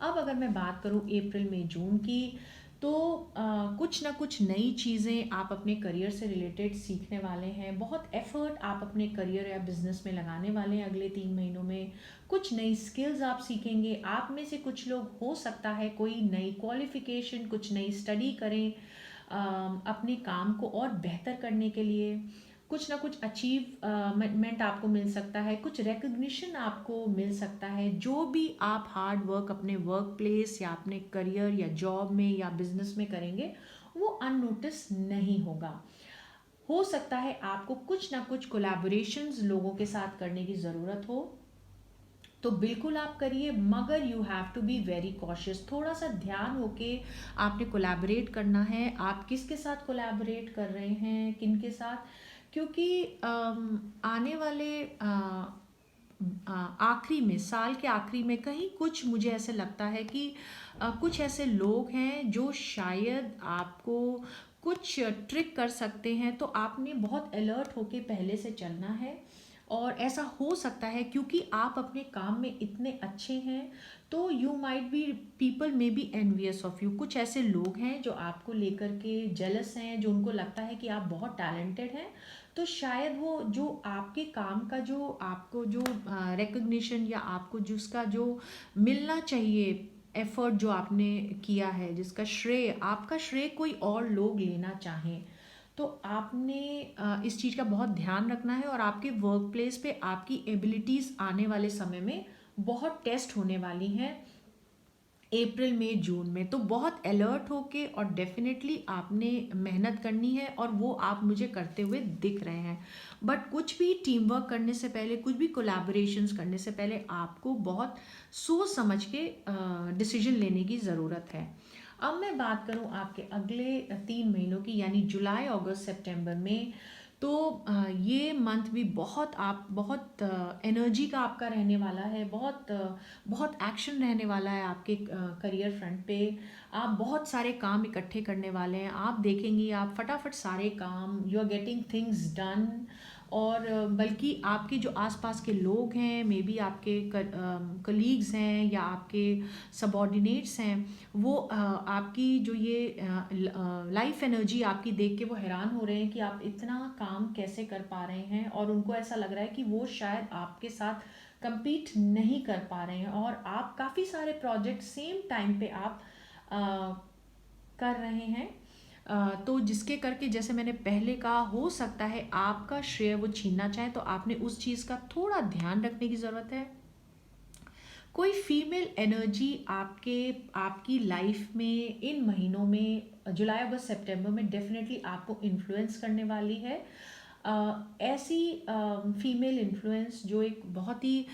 अब अगर मैं बात करूँ अप्रैल, मई, जून की, तो कुछ ना कुछ नई चीज़ें आप अपने करियर से रिलेटेड सीखने वाले हैं। बहुत एफर्ट आप अपने करियर या बिजनेस में लगाने वाले हैं अगले 3 महीनों में। कुछ नई स्किल्स आप सीखेंगे। आप में से कुछ लोग, हो सकता है कोई नई क्वालिफिकेशन, कुछ नई स्टडी करें अपने काम को और बेहतर करने के लिए। कुछ ना कुछ अचीवमेंट आपको मिल सकता है, कुछ रिकग्निशन आपको मिल सकता है। जो भी आप हार्ड वर्क अपने वर्क प्लेस या अपने करियर या जॉब में या बिजनेस में करेंगे, वो अननोटिस नहीं होगा। हो सकता है आपको कुछ ना कुछ कोलैबोरेशंस लोगों के साथ करने की ज़रूरत हो, तो बिल्कुल आप करिए, मगर you have to be very cautious. थोड़ा सा ध्यान होके आपने कोलैबोरेट करना है। आप किसके साथ कोलैबोरेट कर रहे हैं, किन के साथ, क्योंकि आने वाले आखिरी में, साल के आखिरी में कहीं कुछ मुझे ऐसे लगता है कि कुछ ऐसे लोग हैं जो शायद आपको कुछ ट्रिक कर सकते हैं। तो आपने बहुत अलर्ट होके पहले से चलना है। और ऐसा हो सकता है क्योंकि आप अपने काम में इतने अच्छे हैं, तो you might be, people may be envious of you. कुछ ऐसे लोग हैं जो आपको लेकर के जेलस हैं, जो उनको लगता है कि आप बहुत टैलेंटेड हैं। तो शायद वो जो आपके काम का जो आपको जो रिकग्निशन या आपको जिसका जो मिलना चाहिए, एफर्ट जो आपने किया है, जिसका श्रेय, आपका श्रेय कोई और लोग लेना चाहें, तो आपने इस चीज़ का बहुत ध्यान रखना है। और आपके वर्क प्लेस पे आपकी एबिलिटीज़ आने वाले समय में बहुत टेस्ट होने वाली हैं अप्रैल, मई, जून में। तो बहुत अलर्ट होके और डेफिनेटली आपने मेहनत करनी है, और वो आप मुझे करते हुए दिख रहे हैं। बट कुछ भी टीम वर्क करने से पहले, कुछ भी कोलैबोरेशंस करने से पहले आपको बहुत सोच समझ के डिसीजन लेने की ज़रूरत है। अब मैं बात करूं आपके अगले 3 महीनों की, यानी जुलाई, अगस्त, सितंबर में, तो ये मंथ भी बहुत एनर्जी का आपका रहने वाला है। बहुत एक्शन रहने वाला है आपके करियर फ्रंट पे। आप बहुत सारे काम इकट्ठे करने वाले हैं। आप देखेंगे आप फटाफट सारे काम, you are getting things done. और बल्कि आपके जो आसपास के लोग हैं, मे बी आपके कलीग्स हैं या आपके सबॉर्डिनेट्स हैं, वो आपकी जो ये लाइफ एनर्जी आपकी देख के वो हैरान हो रहे हैं कि आप इतना काम कैसे कर पा रहे हैं। और उनको ऐसा लग रहा है कि वो शायद आपके साथ compete नहीं कर पा रहे हैं, और आप काफ़ी सारे प्रोजेक्ट सेम टाइम पे आप कर रहे हैं। तो जिसके करके, जैसे मैंने पहले कहा, हो सकता है आपका श्रेय वो छीनना चाहे, तो आपने उस चीज़ का थोड़ा ध्यान रखने की ज़रूरत है। कोई फीमेल एनर्जी आपकी लाइफ में इन महीनों में, जुलाई, अगस्त, सितंबर में डेफिनेटली आपको इन्फ्लुएंस करने वाली है। ऐसी फीमेल इन्फ्लुएंस जो एक बहुत ही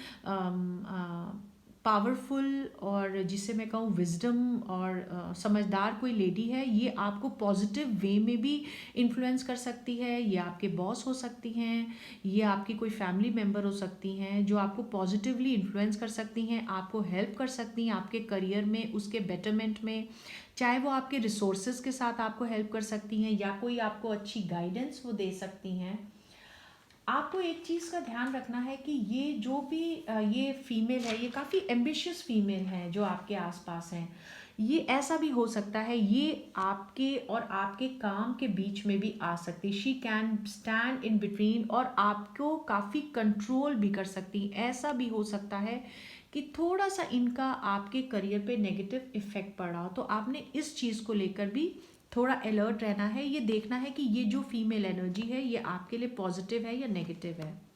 पावरफुल, और जिसे मैं कहूँ विजडम और समझदार कोई लेडी है, ये आपको पॉजिटिव वे में भी इन्फ्लुएंस कर सकती है। ये आपके बॉस हो सकती हैं, ये आपकी कोई फैमिली मेम्बर हो सकती हैं, जो आपको पॉजिटिवली इन्फ्लुएंस कर सकती हैं, आपको हेल्प कर सकती हैं आपके करियर में, उसके बेटरमेंट में। चाहे वो आपके रिसोर्सेज के साथ आपको हेल्प कर सकती हैं, या कोई आपको अच्छी गाइडेंस वो दे सकती हैं। आपको एक चीज़ का ध्यान रखना है कि ये जो भी ये फीमेल है, ये काफ़ी एम्बिशियस फीमेल है जो आपके आसपास हैं। ये ऐसा भी हो सकता है, ये आपके और आपके काम के बीच में भी आ सकती है। She can stand in between और आपको काफ़ी कंट्रोल भी कर सकती है। ऐसा भी हो सकता है कि थोड़ा सा इनका आपके करियर पे नेगेटिव इफेक्ट पड़ा हो, तो आपने इस चीज़ को लेकर भी थोड़ा अलर्ट रहना है। ये देखना है कि ये जो फीमेल एनर्जी है ये आपके लिए पॉजिटिव है या नेगेटिव है।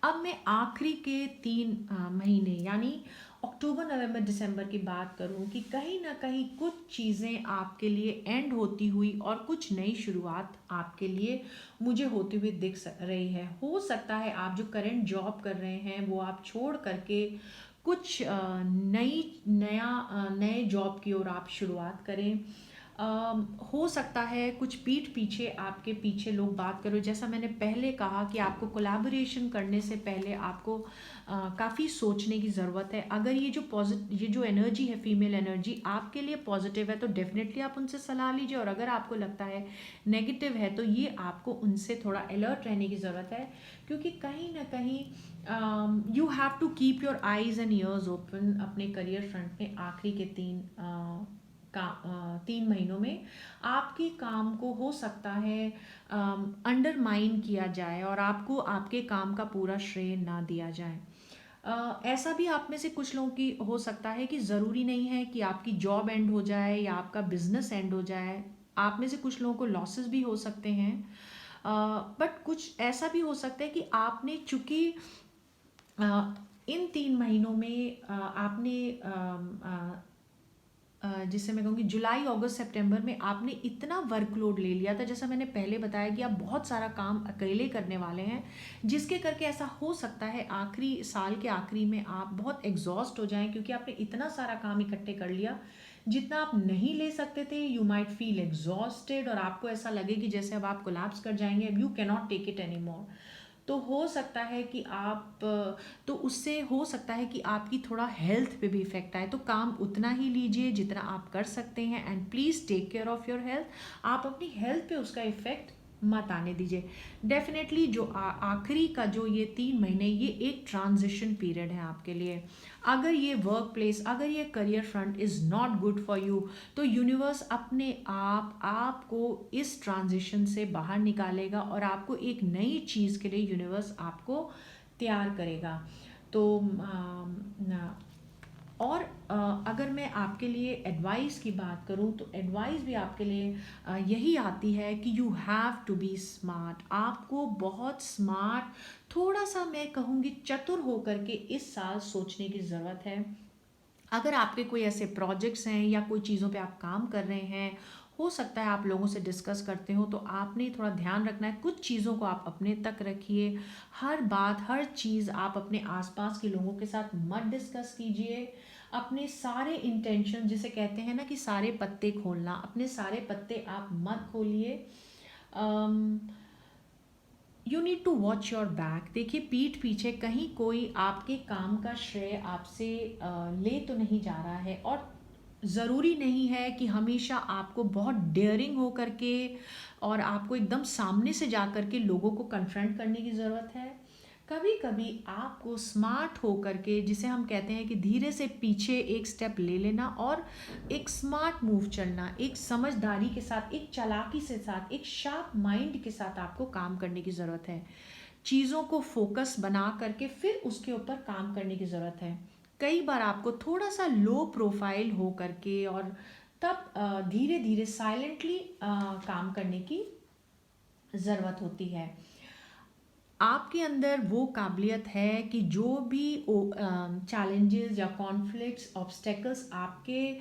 अब मैं आखिरी के 3 महीने यानी अक्टूबर, नवंबर, दिसंबर की बात करूं कि कहीं ना कहीं कुछ चीज़ें आपके लिए एंड होती हुई और कुछ नई शुरुआत आपके लिए मुझे होती हुई रही है। हो सकता है आप जो करंट जॉब कर रहे हैं वो आप छोड़ करके कुछ नए जॉब की ओर आप शुरुआत करें। हो सकता है कुछ पीठ पीछे आपके पीछे लोग बात करो, जैसा मैंने पहले कहा कि आपको कोलैबोरेशन करने से पहले आपको काफ़ी सोचने की ज़रूरत है। अगर ये जो एनर्जी है, फीमेल एनर्जी आपके लिए पॉजिटिव है तो डेफिनेटली आप उनसे सलाह लीजिए, और अगर आपको लगता है नेगेटिव है तो ये आपको उनसे थोड़ा अलर्ट रहने की ज़रूरत है, क्योंकि कहीं ना कहीं you have to keep your eyes and ears open अपने करियर फ्रंट में। आखिरी के 3 महीनों में आपके काम को हो सकता है अंडरमाइन किया जाए और आपको आपके काम का पूरा श्रेय ना दिया जाए। ऐसा भी आप में से कुछ लोगों की हो सकता है कि ज़रूरी नहीं है कि आपकी जॉब एंड हो जाए या आपका बिजनेस एंड हो जाए। आप में से कुछ लोगों को लॉसेस भी हो सकते हैं, बट कुछ ऐसा भी हो सकता है कि आपने चूंकि इन 3 महीनों में आपने जिससे मैं कहूँगी जुलाई, अगस्त, सितंबर में आपने इतना वर्कलोड ले लिया था, जैसा मैंने पहले बताया कि आप बहुत सारा काम अकेले करने वाले हैं, जिसके करके ऐसा हो सकता है आखिरी साल के आखिरी में आप बहुत एग्जॉस्ट हो जाएं, क्योंकि आपने इतना सारा काम इकट्ठे कर लिया जितना आप नहीं ले सकते थे। यू माइट फील एग्जॉस्टेड और आपको ऐसा लगे कि जैसे अब आप कोलैप्स कर जाएंगे, अब you can not take it any more. तो हो सकता है कि तो उससे हो सकता है कि आपकी थोड़ा हेल्थ पे भी इफेक्ट आए। तो काम उतना ही लीजिए जितना आप कर सकते हैं, and please take care of your health. आप अपनी हेल्थ पे उसका इफेक्ट मत आने दीजिए। डेफिनेटली जो आखिरी का जो ये 3 महीने, ये एक ट्रांजिशन पीरियड है आपके लिए। अगर ये वर्क प्लेस, अगर ये career front is not good for you, तो यूनिवर्स अपने आप आपको इस ट्रांजिशन से बाहर निकालेगा और आपको एक नई चीज़ के लिए यूनिवर्स आपको तैयार करेगा। तो और अगर मैं आपके लिए एडवाइस की बात करूं तो एडवाइस भी आपके लिए यही आती है कि you have to be smart. आपको बहुत स्मार्ट, थोड़ा सा मैं कहूँगी चतुर होकर के इस साल सोचने की ज़रूरत है। अगर आपके कोई ऐसे प्रोजेक्ट्स हैं या कोई चीज़ों पे आप काम कर रहे हैं, हो सकता है आप लोगों से डिस्कस करते हो, तो आपने थोड़ा ध्यान रखना है, कुछ चीज़ों को आप अपने तक रखिए। हर बात, हर चीज़ आप अपने आसपास के लोगों के साथ मत डिस्कस कीजिए। अपने सारे इंटेंशन, जिसे कहते हैं ना कि सारे पत्ते खोलना, अपने सारे पत्ते आप मत खोलिए। You need to watch your back. देखिए पीठ पीछे कहीं कोई आपके काम का श्रेय आपसे ले तो नहीं जा रहा है, और ज़रूरी नहीं है कि हमेशा आपको बहुत डेयरिंग हो करके और आपको एकदम सामने से जा कर के लोगों को कन्फ्रंट करने की ज़रूरत है। कभी कभी आपको स्मार्ट हो करके, जिसे हम कहते हैं कि धीरे से पीछे एक स्टेप ले लेना और एक स्मार्ट मूव चलना, एक समझदारी के साथ, एक चालाकी से साथ, एक शार्प माइंड के साथ आपको काम करने की ज़रूरत है। चीज़ों को फोकस बना करके फिर उसके ऊपर काम करने की ज़रूरत है। कई बार आपको थोड़ा सा लो प्रोफाइल हो करके और तब धीरे धीरे साइलेंटली काम करने की ज़रूरत होती है। आपके अंदर वो काबिलियत है कि जो भी चैलेंजेस या कॉन्फ्लिक्ट्स, ऑब्स्टेकल्स आपके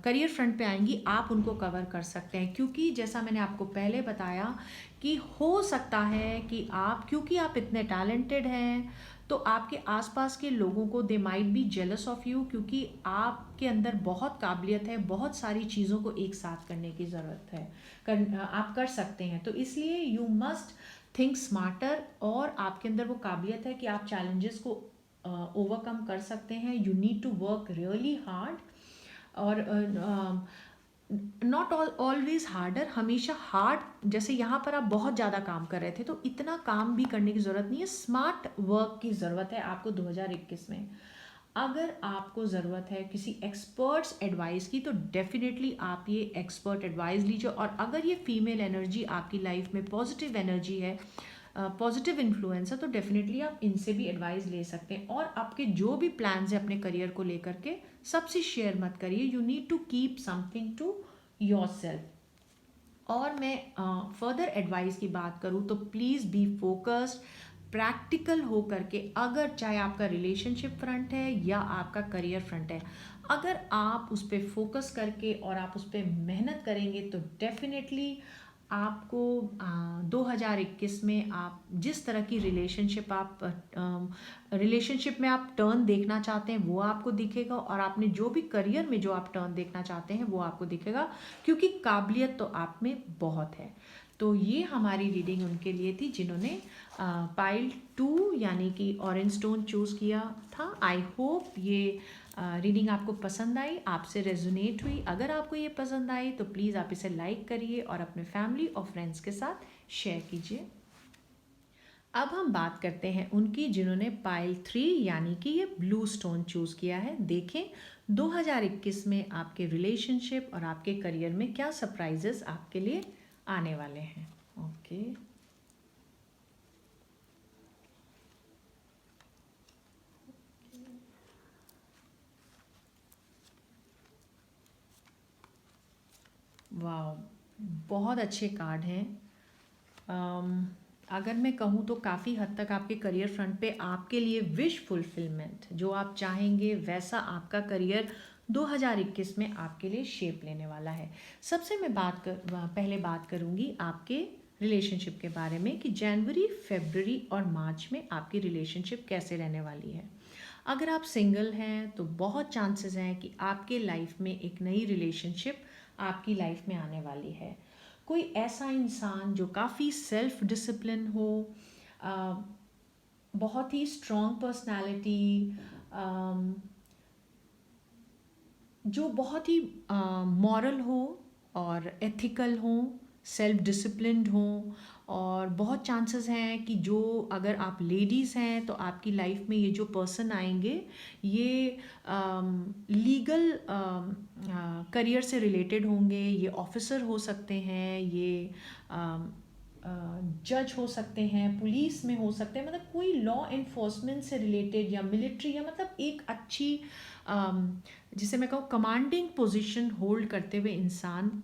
करियर फ्रंट पे आएंगी, आप उनको कवर कर सकते हैं। क्योंकि जैसा मैंने आपको पहले बताया कि हो सकता है कि आप, क्योंकि आप इतने टैलेंटेड हैं, तो आपके आसपास के लोगों को they might be jealous of you, क्योंकि आपके अंदर बहुत काबिलियत है, बहुत सारी चीज़ों को एक साथ करने की ज़रूरत है, आप कर सकते हैं। तो इसलिए यू मस्ट थिंक स्मार्टर, और आपके अंदर वो काबिलियत है कि आप चैलेंजेस को ओवरकम कर सकते हैं। You need to work really hard. और नॉट ऑलवेज हार्डर, हमेशा हार्ड, जैसे यहाँ पर आप बहुत ज़्यादा काम कर रहे थे तो इतना काम भी करने की ज़रूरत नहीं है, स्मार्ट वर्क की ज़रूरत है आपको 2021 में। अगर आपको ज़रूरत है किसी एक्सपर्ट्स एडवाइस की तो डेफिनेटली आप ये एक्सपर्ट एडवाइस लीजिए। और अगर ये फीमेल एनर्जी आपकी लाइफ में पॉजिटिव एनर्जी है, पॉजिटिव इन्फ्लुएंस है, तो डेफिनेटली आप इनसे भी एडवाइस ले सकते हैं। और आपके जो भी प्लान्स हैं अपने करियर को लेकर के सबसे शेयर मत करिए, you need to keep something to yourself. और मैं फर्दर एडवाइस की बात करूँ तो प्लीज़ बी फोकस्ड, प्रैक्टिकल हो करके, अगर चाहे आपका रिलेशनशिप फ्रंट है या आपका करियर फ्रंट है, अगर आप उस पर फोकस करके और आप उस पर मेहनत करेंगे तो डेफिनेटली आपको 2021 में आप जिस तरह की रिलेशनशिप में आप टर्न देखना चाहते हैं वो आपको दिखेगा, और आपने जो भी करियर में जो आप टर्न देखना चाहते हैं वो आपको दिखेगा, क्योंकि काबिलियत तो आप में बहुत है। तो ये हमारी रीडिंग उनके लिए थी जिन्होंने पाइल 2 यानी कि ऑरेंज स्टोन चूज़ किया था। आई होप ये रीडिंग आपको पसंद आई, आपसे रेजोनेट हुई। अगर आपको ये पसंद आई तो प्लीज़ आप इसे लाइक करिए और अपने फैमिली और फ्रेंड्स के साथ शेयर कीजिए। अब हम बात करते हैं उनकी जिन्होंने पाइल 3 यानी कि ये ब्लू स्टोन चूज़ किया है। देखें 2021 में आपके रिलेशनशिप और आपके करियर में क्या सरप्राइजेस आपके लिए आने वाले हैं। ओके, वाह, बहुत अच्छे कार्ड हैं। अगर मैं कहूँ तो काफ़ी हद तक आपके करियर फ्रंट पे आपके लिए विश फुलफिलमेंट, जो आप चाहेंगे वैसा आपका करियर 2021 में आपके लिए शेप लेने वाला है। सबसे मैं पहले बात करूँगी आपके रिलेशनशिप के बारे में कि जनवरी, फरवरी और मार्च में आपकी रिलेशनशिप कैसे रहने वाली है। अगर आप सिंगल हैं तो बहुत चांसेस हैं कि आपके लाइफ में एक नई रिलेशनशिप आपकी लाइफ में आने वाली है। कोई ऐसा इंसान जो काफ़ी सेल्फ डिसिप्लिन हो, अ, बहुत ही स्ट्रॉन्ग पर्सनालिटी, जो बहुत ही मॉरल हो और एथिकल हो, सेल्फ डिसिप्लिन्ड हो। और बहुत चांसेस हैं कि जो, अगर आप लेडीज़ हैं तो आपकी लाइफ में ये जो पर्सन आएंगे ये लीगल करियर से रिलेटेड होंगे, ये ऑफिसर हो सकते हैं, ये जज हो सकते हैं, पुलिस में हो सकते हैं, मतलब कोई लॉ इन्फोर्समेंट से रिलेटेड या मिलिट्री, या मतलब एक अच्छी जिसे मैं कहूँ कमांडिंग पोजीशन होल्ड करते हुए इंसान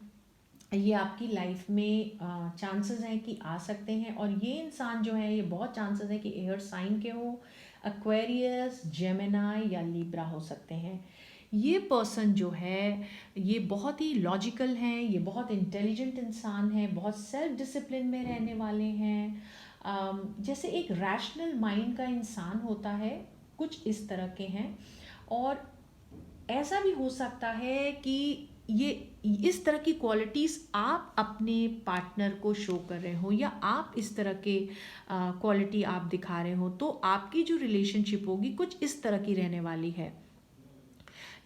ये आपकी लाइफ में चांसेस हैं कि आ सकते हैं। और ये इंसान जो है ये बहुत चांसेस है कि एयर साइन के हो, एक्वेरियस, जेमिनाई या लिब्रा हो सकते हैं। ये पर्सन जो है ये बहुत ही लॉजिकल हैं, ये बहुत इंटेलिजेंट इंसान है, बहुत सेल्फ डिसिप्लिन में रहने वाले हैं, जैसे एक रैशनल माइंड का इंसान होता है, कुछ इस तरह के हैं। और ऐसा भी हो सकता है कि ये इस तरह की क्वालिटीज़ आप अपने पार्टनर को शो कर रहे हो, या आप इस तरह के क्वालिटी आप दिखा रहे हो, तो आपकी जो रिलेशनशिप होगी कुछ इस तरह की रहने वाली है।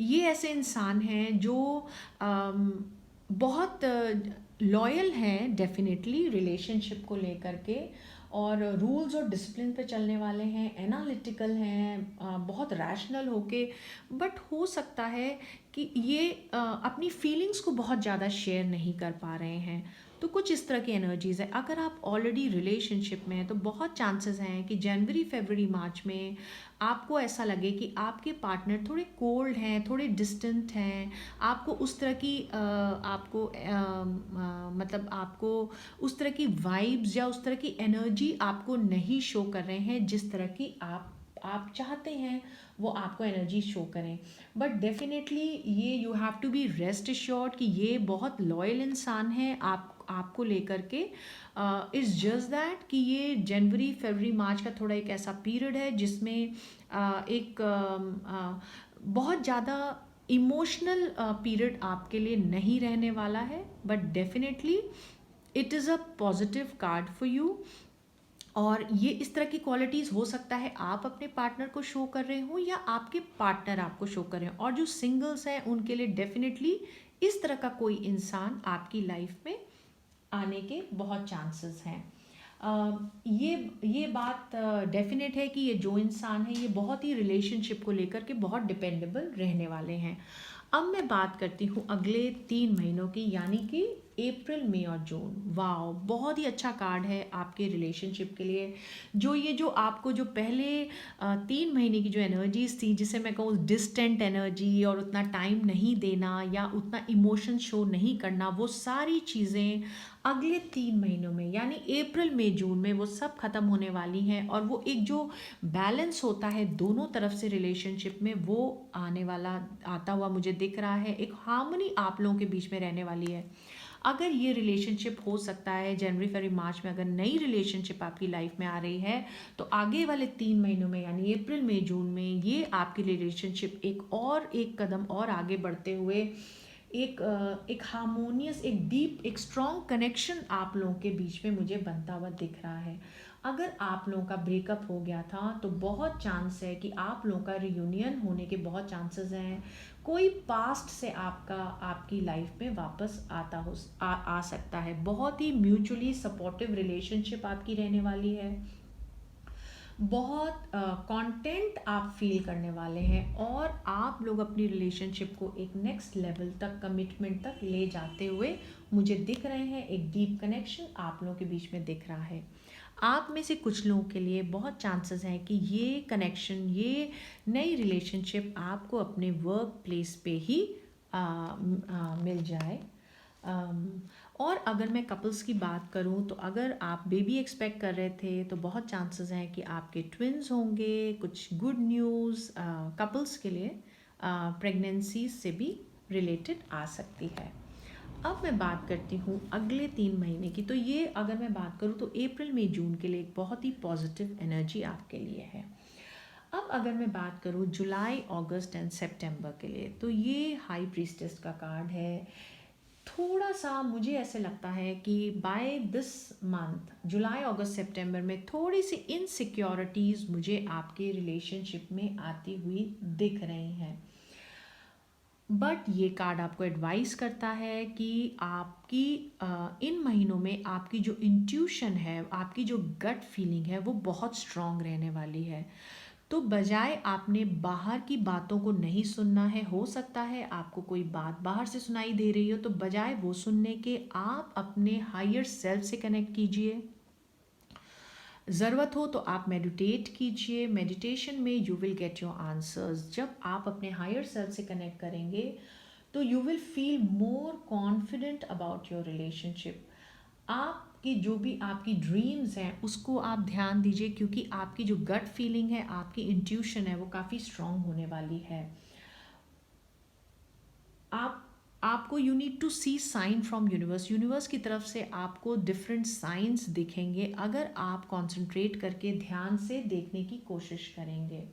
ये ऐसे इंसान हैं जो बहुत लॉयल हैं डेफिनेटली रिलेशनशिप को लेकर के, और रूल्स और डिसिप्लिन पे चलने वाले हैं, एनालिटिकल हैं, बहुत रैशनल होके। बट हो सकता है कि ये अपनी फीलिंग्स को बहुत ज़्यादा शेयर नहीं कर पा रहे हैं, तो कुछ इस तरह की एनर्जीज़ है। अगर आप ऑलरेडी रिलेशनशिप में हैं तो बहुत चांसेस हैं कि जनवरी, फरवरी, मार्च में आपको ऐसा लगे कि आपके पार्टनर थोड़े कोल्ड हैं, थोड़े डिस्टेंट हैं, आपको उस तरह की मतलब आपको उस तरह की वाइब्स या उस तरह की एनर्जी आपको नहीं शो कर रहे हैं जिस तरह की आप चाहते हैं वो आपको एनर्जी शो करें। बट डेफिनेटली ये you have to be rest assured कि ये बहुत लॉयल इंसान है आपको लेकर के। इट्स जस्ट दैट कि ये जनवरी, फरवरी, मार्च का थोड़ा एक ऐसा पीरियड है जिसमें एक बहुत ज़्यादा इमोशनल पीरियड आपके लिए नहीं रहने वाला है। But definitely it is a positive card for you. और ये इस तरह की क्वालिटीज़ हो सकता है आप अपने पार्टनर को शो कर रहे हो या आपके पार्टनर आपको शो कर रहे हो। और जो सिंगल्स हैं उनके लिए डेफिनेटली इस तरह का कोई इंसान आपकी लाइफ में आने के बहुत चांसेस हैं। ये बात डेफिनेट है कि ये जो इंसान है ये बहुत ही रिलेशनशिप को लेकर के बहुत डिपेंडेबल रहने वाले हैं। अब मैं बात करती हूँ अगले 3 महीनों की, यानी कि अप्रैल, मई और जून। वाह, बहुत ही अच्छा कार्ड है आपके रिलेशनशिप के लिए। जो आपको जो पहले 3 महीने की जो एनर्जीज थी, जिसे मैं कहूँ डिस्टेंट एनर्जी और उतना टाइम नहीं देना या उतना इमोशन शो नहीं करना, वो सारी चीज़ें अगले 3 महीनों में यानी अप्रैल मई जून में वो सब खत्म होने वाली हैं। और वो एक जो बैलेंस होता है दोनों तरफ से रिलेशनशिप में, वो आने वाला आता हुआ मुझे दिख रहा है। एक हार्मनी आप लोगों के बीच में रहने वाली है। अगर ये रिलेशनशिप हो सकता है जनवरी फरवरी मार्च में, अगर नई रिलेशनशिप आपकी लाइफ में आ रही है, तो आगे वाले 3 महीनों में यानी अप्रैल मई जून में ये आपकी रिलेशनशिप एक कदम और आगे बढ़ते हुए एक हार्मोनियस, एक डीप, एक स्ट्रॉन्ग कनेक्शन आप लोगों के बीच में मुझे बनता हुआ दिख रहा है। अगर आप लोगों का ब्रेकअप हो गया था तो बहुत चांस है कि आप लोगों का रियूनियन होने के बहुत चांसेस हैं। कोई पास्ट से आपकी लाइफ में वापस आ सकता है। बहुत ही म्यूचुअली सपोर्टिव रिलेशनशिप आपकी रहने वाली है। बहुत कंटेंट आप फील करने वाले हैं और आप लोग अपनी रिलेशनशिप को एक नेक्स्ट लेवल तक, कमिटमेंट तक ले जाते हुए मुझे दिख रहे हैं। एक डीप कनेक्शन आप लोगों के बीच में दिख रहा है। आप में से कुछ लोगों के लिए बहुत चांसेस हैं कि ये कनेक्शन, ये नई रिलेशनशिप आपको अपने वर्क प्लेस पे ही मिल जाए। और अगर मैं कपल्स की बात करूं तो अगर आप बेबी एक्सपेक्ट कर रहे थे तो बहुत चांसेस हैं कि आपके ट्विन्स होंगे। कुछ गुड न्यूज़ कपल्स के लिए प्रेगनेंसी से भी रिलेटेड आ सकती है। अब मैं बात करती हूँ अगले 3 महीने की। तो ये अगर मैं बात करूँ तो अप्रैल मई जून के लिए एक बहुत ही पॉजिटिव एनर्जी आपके लिए है। अब अगर मैं बात करूँ जुलाई अगस्त एंड सितंबर के लिए, तो ये हाई प्रीस्टेस का कार्ड है। थोड़ा सा मुझे ऐसे लगता है कि बाय दिस मंथ, जुलाई अगस्त सितंबर में थोड़ी सी इनसिक्योरिटीज़ मुझे आपके रिलेशनशिप में आती हुई दिख रही हैं। बट ये कार्ड आपको एडवाइस करता है कि आपकी इन महीनों में आपकी जो इंट्यूशन है, आपकी जो गट फीलिंग है, वो बहुत स्ट्रांग रहने वाली है। तो बजाय आपने बाहर की बातों को नहीं सुनना है, हो सकता है आपको कोई बात बाहर से सुनाई दे रही हो, तो बजाय वो सुनने के आप अपने हायर सेल्फ से कनेक्ट कीजिए। ज़रूरत हो तो आप मेडिटेट कीजिए। मेडिटेशन में you will get your answers. जब आप अपने हायर सेल्फ से कनेक्ट करेंगे तो you will feel more confident about your relationship. आपकी जो भी आपकी ड्रीम्स हैं उसको आप ध्यान दीजिए, क्योंकि आपकी जो गट फीलिंग है, आपकी इंट्यूशन है, वो काफ़ी स्ट्रांग होने वाली है। आपको you need to see sign from universe. Universe की तरफ से आपको डिफरेंट साइंस दिखेंगे अगर आप कंसंट्रेट करके ध्यान से देखने की कोशिश करेंगे।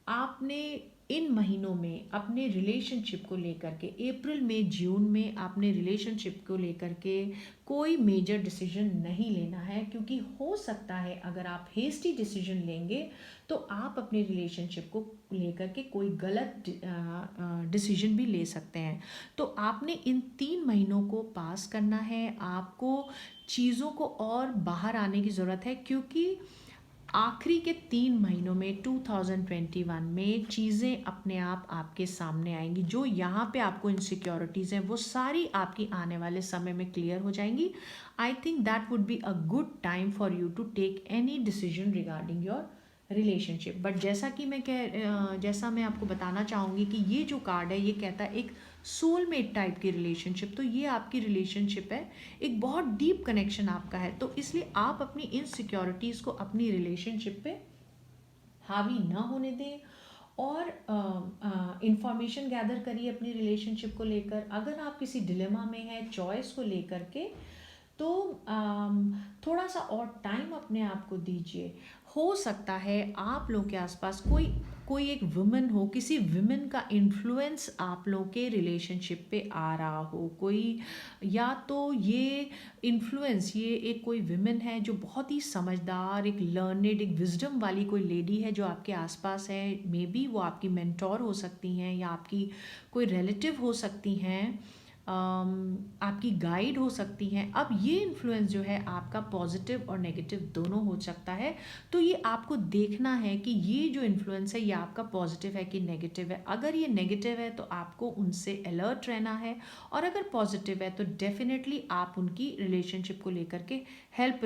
आपने इन महीनों में अपने रिलेशनशिप को लेकर के, अप्रैल में जून में आपने रिलेशनशिप को लेकर के कोई मेजर डिसीजन नहीं लेना है, क्योंकि हो सकता है अगर आप हेस्टी डिसीजन लेंगे तो आप अपने रिलेशनशिप को लेकर के कोई गलत डिसीजन भी ले सकते हैं। तो आपने इन 3 महीनों को पास करना है। आपको चीज़ों को और बाहर आने की ज़रूरत है, क्योंकि आखिरी के 3 महीनों में 2021 में चीज़ें अपने आप आपके सामने आएंगी। जो यहाँ पे आपको इनसिक्योरिटीज़ हैं वो सारी आपकी आने वाले समय में क्लियर हो जाएंगी। I think that would be a good time for you to take any decision regarding your relationship. But जैसा मैं आपको बताना चाहूँगी कि ये जो कार्ड है ये कहता है एक सोलमेट टाइप की रिलेशनशिप। तो ये आपकी रिलेशनशिप है, एक बहुत डीप कनेक्शन आपका है। तो इसलिए आप अपनी इनसिक्योरिटीज़ को अपनी रिलेशनशिप पे हावी ना होने दें और इंफॉर्मेशन गैदर करिए अपनी रिलेशनशिप को लेकर। अगर आप किसी डिलेमा में हैं चॉइस को लेकर के, तो थोड़ा सा और टाइम अपने आप को दीजिए। हो सकता है आप लोगों के आसपास कोई कोई एक वुमन हो, किसी वुमन का इन्फ्लुएंस आप लोगों के रिलेशनशिप पे आ रहा हो, कोई या तो ये इन्फ्लुएंस ये एक कोई वुमन है जो बहुत ही समझदार, एक लर्नेड, एक विजडम वाली कोई लेडी है जो आपके आसपास है। मे बी वो आपकी मेंटोर हो सकती हैं या आपकी कोई रिलेटिव हो सकती हैं, आपकी गाइड हो सकती हैं। अब ये इन्फ्लुएंस जो है आपका पॉजिटिव और नेगेटिव दोनों हो सकता है। तो ये आपको देखना है कि ये जो इन्फ्लुएंस है ये आपका पॉजिटिव है कि नेगेटिव है। अगर ये नेगेटिव है तो आपको उनसे अलर्ट रहना है, और अगर पॉजिटिव है तो डेफिनेटली आप उनकी रिलेशनशिप को लेकर के हेल्प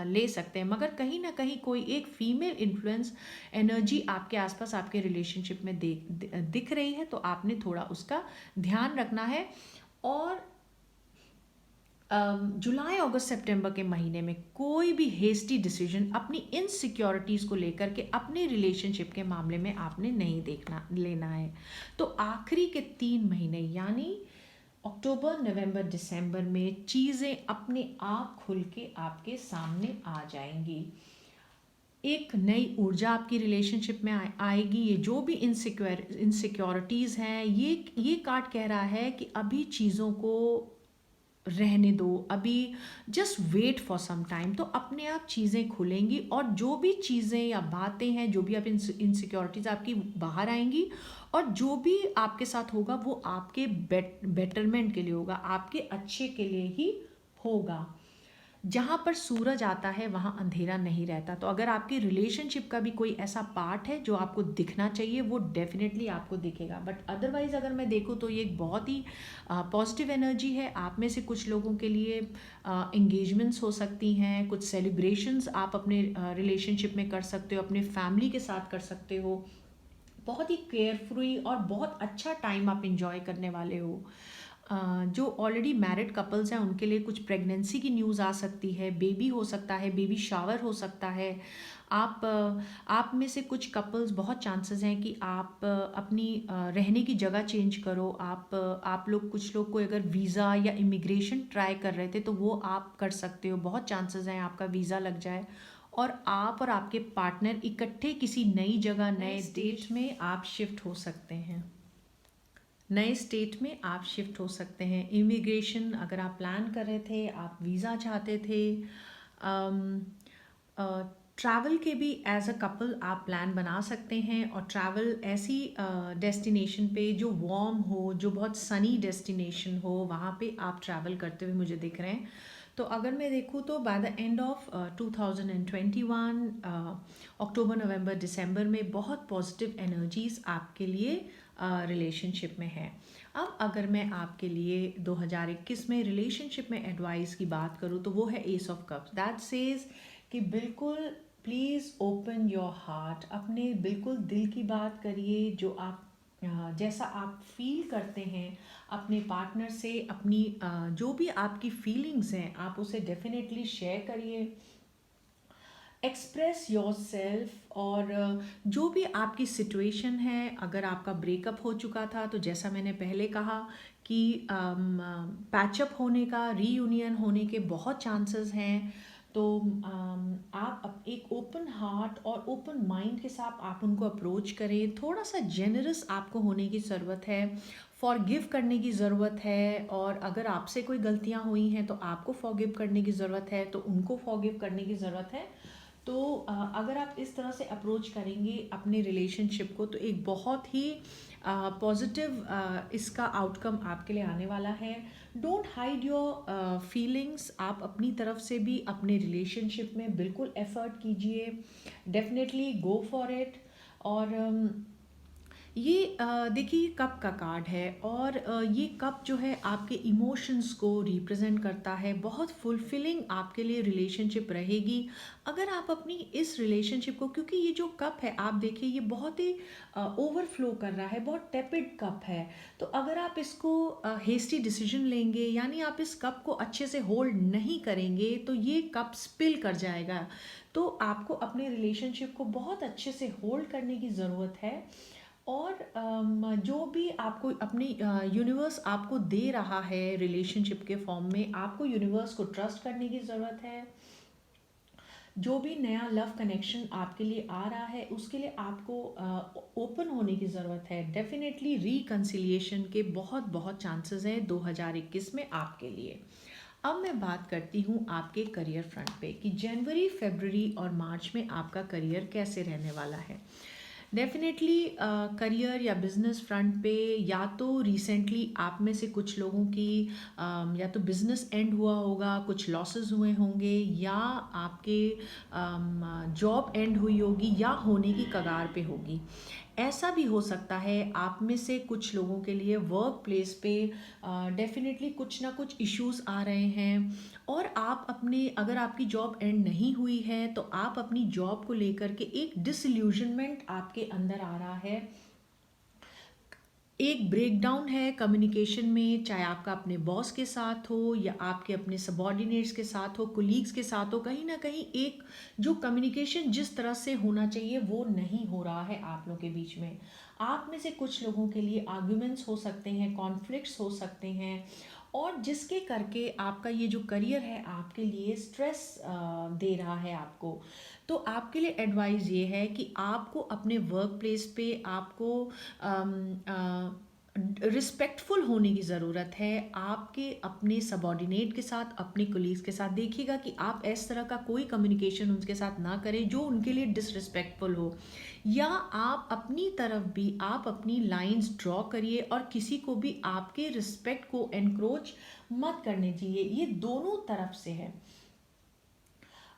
ले सकते हैं। मगर कहीं ना कहीं कोई एक फीमेल इन्फ्लुएंस एनर्जी आपके आसपास आपके रिलेशनशिप में दिख रही है, तो आपने थोड़ा उसका ध्यान रखना है। और जुलाई अगस्त सितंबर के महीने में कोई भी हेस्टी डिसीजन अपनी इनसिक्योरिटीज़ को लेकर के अपने रिलेशनशिप के मामले में आपने नहीं लेना है। तो आखिरी के 3 महीने यानी अक्टूबर, नवंबर, दिसंबर में चीज़ें अपने आप खुल के आपके सामने आ जाएंगी। एक नई ऊर्जा आपकी रिलेशनशिप में आएगी। ये जो भी इनसिक्योरिटीज़ हैं, ये कार्ड कह रहा है कि अभी चीज़ों को रहने दो, अभी just wait for some time, तो अपने आप चीज़ें खुलेंगी। और जो भी चीज़ें या बातें हैं, जो भी आप इनसिक्योरिटीज़ आपकी बाहर आएंगी, और जो भी आपके साथ होगा वो आपके बेटरमेंट के लिए होगा, आपके अच्छे के लिए ही होगा। जहाँ पर सूरज आता है वहाँ अंधेरा नहीं रहता। तो अगर आपकी रिलेशनशिप का भी कोई ऐसा पार्ट है जो आपको दिखना चाहिए, वो डेफिनेटली आपको दिखेगा। बट अदरवाइज़ अगर मैं देखूँ तो ये एक बहुत ही पॉजिटिव एनर्जी है। आप में से कुछ लोगों के लिए इंगेजमेंट्स हो सकती हैं, कुछ सेलिब्रेशंस आप अपने रिलेशनशिप में कर सकते हो, अपने फैमिली के साथ कर सकते हो। बहुत ही केयरफ्री और बहुत अच्छा टाइम आप इंजॉय करने वाले हो। जो ऑलरेडी मैरिड कपल्स हैं उनके लिए कुछ प्रेगनेंसी की न्यूज़ आ सकती है, बेबी हो सकता है, बेबी शावर हो सकता है। आप में से कुछ कपल्स, बहुत चांसेस हैं कि आप अपनी रहने की जगह चेंज करो। आप लोग, कुछ लोग को अगर वीज़ा या इमिग्रेशन ट्राई कर रहे थे तो वो आप कर सकते हो। बहुत चांसेस हैं आपका वीज़ा लग जाए और आप और आपके पार्टनर इकट्ठे किसी नई जगह, नए स्टेट में आप शिफ्ट हो सकते हैं। नए स्टेट में आप शिफ्ट हो सकते हैं। इमिग्रेशन अगर आप प्लान कर रहे थे, आप वीज़ा चाहते थे, ट्रैवल के भी एज अ कपल आप प्लान बना सकते हैं। और ट्रैवल ऐसी डेस्टिनेशन पे जो वार्म हो, जो बहुत सनी डेस्टिनेशन हो, वहाँ पे आप ट्रैवल करते हुए मुझे दिख रहे हैं। तो अगर मैं देखूँ तो बाय द एंड ऑफ 2021, अक्टूबर, नवंबर, दिसंबर में बहुत पॉजिटिव एनर्जीज आपके लिए रिलेशनशिप में है। अब अगर मैं आपके लिए 2021 में रिलेशनशिप में एडवाइस की बात करूँ तो वो है S of cups. That says कि बिल्कुल प्लीज़ ओपन योर हार्ट, अपने बिल्कुल दिल की बात करिए। जो आप जैसा आप फील करते हैं अपने पार्टनर से, अपनी जो भी आपकी फीलिंग्स हैं आप उसे डेफिनेटली शेयर करिए। Express your self. और जो भी आपकी सिचुएशन है, अगर आपका ब्रेकअप हो चुका था तो जैसा मैंने पहले कहा कि पैचअप होने का, रीयूनियन होने के बहुत चांसेस हैं। तो आप एक ओपन हार्ट और ओपन माइंड के साथ आप उनको अप्रोच करें। थोड़ा सा जेनरस आपको होने की ज़रूरत है, फॉरगिव करने की ज़रूरत है। और अगर आपसे कोई गलतियां हुई हैं तो आपको फॉरगिव करने की ज़रूरत है, तो उनको फॉरगिव करने की ज़रूरत है। तो अगर आप इस तरह से अप्रोच करेंगे अपने रिलेशनशिप को तो एक बहुत ही पॉजिटिव इसका आउटकम आपके लिए आने वाला है। Don't hide your feelings. आप अपनी तरफ से भी अपने रिलेशनशिप में बिल्कुल एफर्ट कीजिए, डेफिनेटली गो फॉर इट। और ये देखिए कप का कार्ड है, और ये कप जो है आपके इमोशंस को रिप्रेजेंट करता है। बहुत फुलफिलिंग आपके लिए रिलेशनशिप रहेगी अगर आप अपनी इस रिलेशनशिप को, क्योंकि ये जो कप है आप देखिए ये बहुत ही ओवरफ्लो कर रहा है, बहुत टेपिड कप है। तो अगर आप इसको हेस्टी डिसीजन लेंगे, यानी आप इस कप को अच्छे से होल्ड नहीं करेंगे, तो ये कप स्पिल कर जाएगा। तो आपको अपने रिलेशनशिप को बहुत अच्छे से होल्ड करने की ज़रूरत है। और जो भी आपको अपनी यूनिवर्स आपको दे रहा है रिलेशनशिप के फॉर्म में, आपको यूनिवर्स को ट्रस्ट करने की ज़रूरत है। जो भी नया लव कनेक्शन आपके लिए आ रहा है उसके लिए आपको ओपन होने की ज़रूरत है। डेफिनेटली रिकन्सिलिएशन के बहुत बहुत चांसेस हैं 2021 में आपके लिए। अब मैं बात करती हूँ आपके करियर फ्रंट पे कि जनवरी, फरवरी और मार्च में आपका करियर कैसे रहने वाला है। डेफिनेटली करियर या बिजनेस फ्रंट पे या तो रिसेंटली आप में से कुछ लोगों की या तो बिजनेस एंड हुआ होगा, कुछ लॉसेस हुए होंगे, या आपके जॉब एंड हुई होगी या होने की कगार पे होगी। ऐसा भी हो सकता है आप में से कुछ लोगों के लिए वर्क प्लेस पे डेफिनेटली कुछ ना कुछ इश्यूज आ रहे हैं, और आप अपने, अगर आपकी जॉब एंड नहीं हुई है तो आप अपनी जॉब को लेकर के एक डिसइल्यूजनमेंट आपके अंदर आ रहा है, एक ब्रेकडाउन है कम्युनिकेशन में, चाहे आपका अपने बॉस के साथ हो या आपके अपने सबॉर्डिनेट्स के साथ हो, कोलीग्स के साथ हो। कहीं ना कहीं एक जो कम्युनिकेशन जिस तरह से होना चाहिए वो नहीं हो रहा है आप लोगों के बीच में। आप में से कुछ लोगों के लिए आर्ग्यूमेंट्स हो सकते हैं, कॉन्फ्लिक्ट्स हो सकते हैं, और जिसके करके आपका ये जो करियर है आपके लिए स्ट्रेस दे रहा है आपको। तो आपके लिए एडवाइस ये है कि आपको अपने वर्क प्लेस पे आपको रिस्पेक्टफुल होने की ज़रूरत है। आपके अपने सबॉर्डिनेट के साथ, अपने कोलीग्स के साथ देखिएगा कि आप इस तरह का कोई कम्युनिकेशन उनके साथ ना करें जो उनके लिए डिसरिस्पेक्टफुल हो, या आप अपनी तरफ भी आप अपनी लाइंस ड्रॉ करिए और किसी को भी आपके रिस्पेक्ट को एनक्रोच मत करने चाहिए। ये दोनों तरफ से है।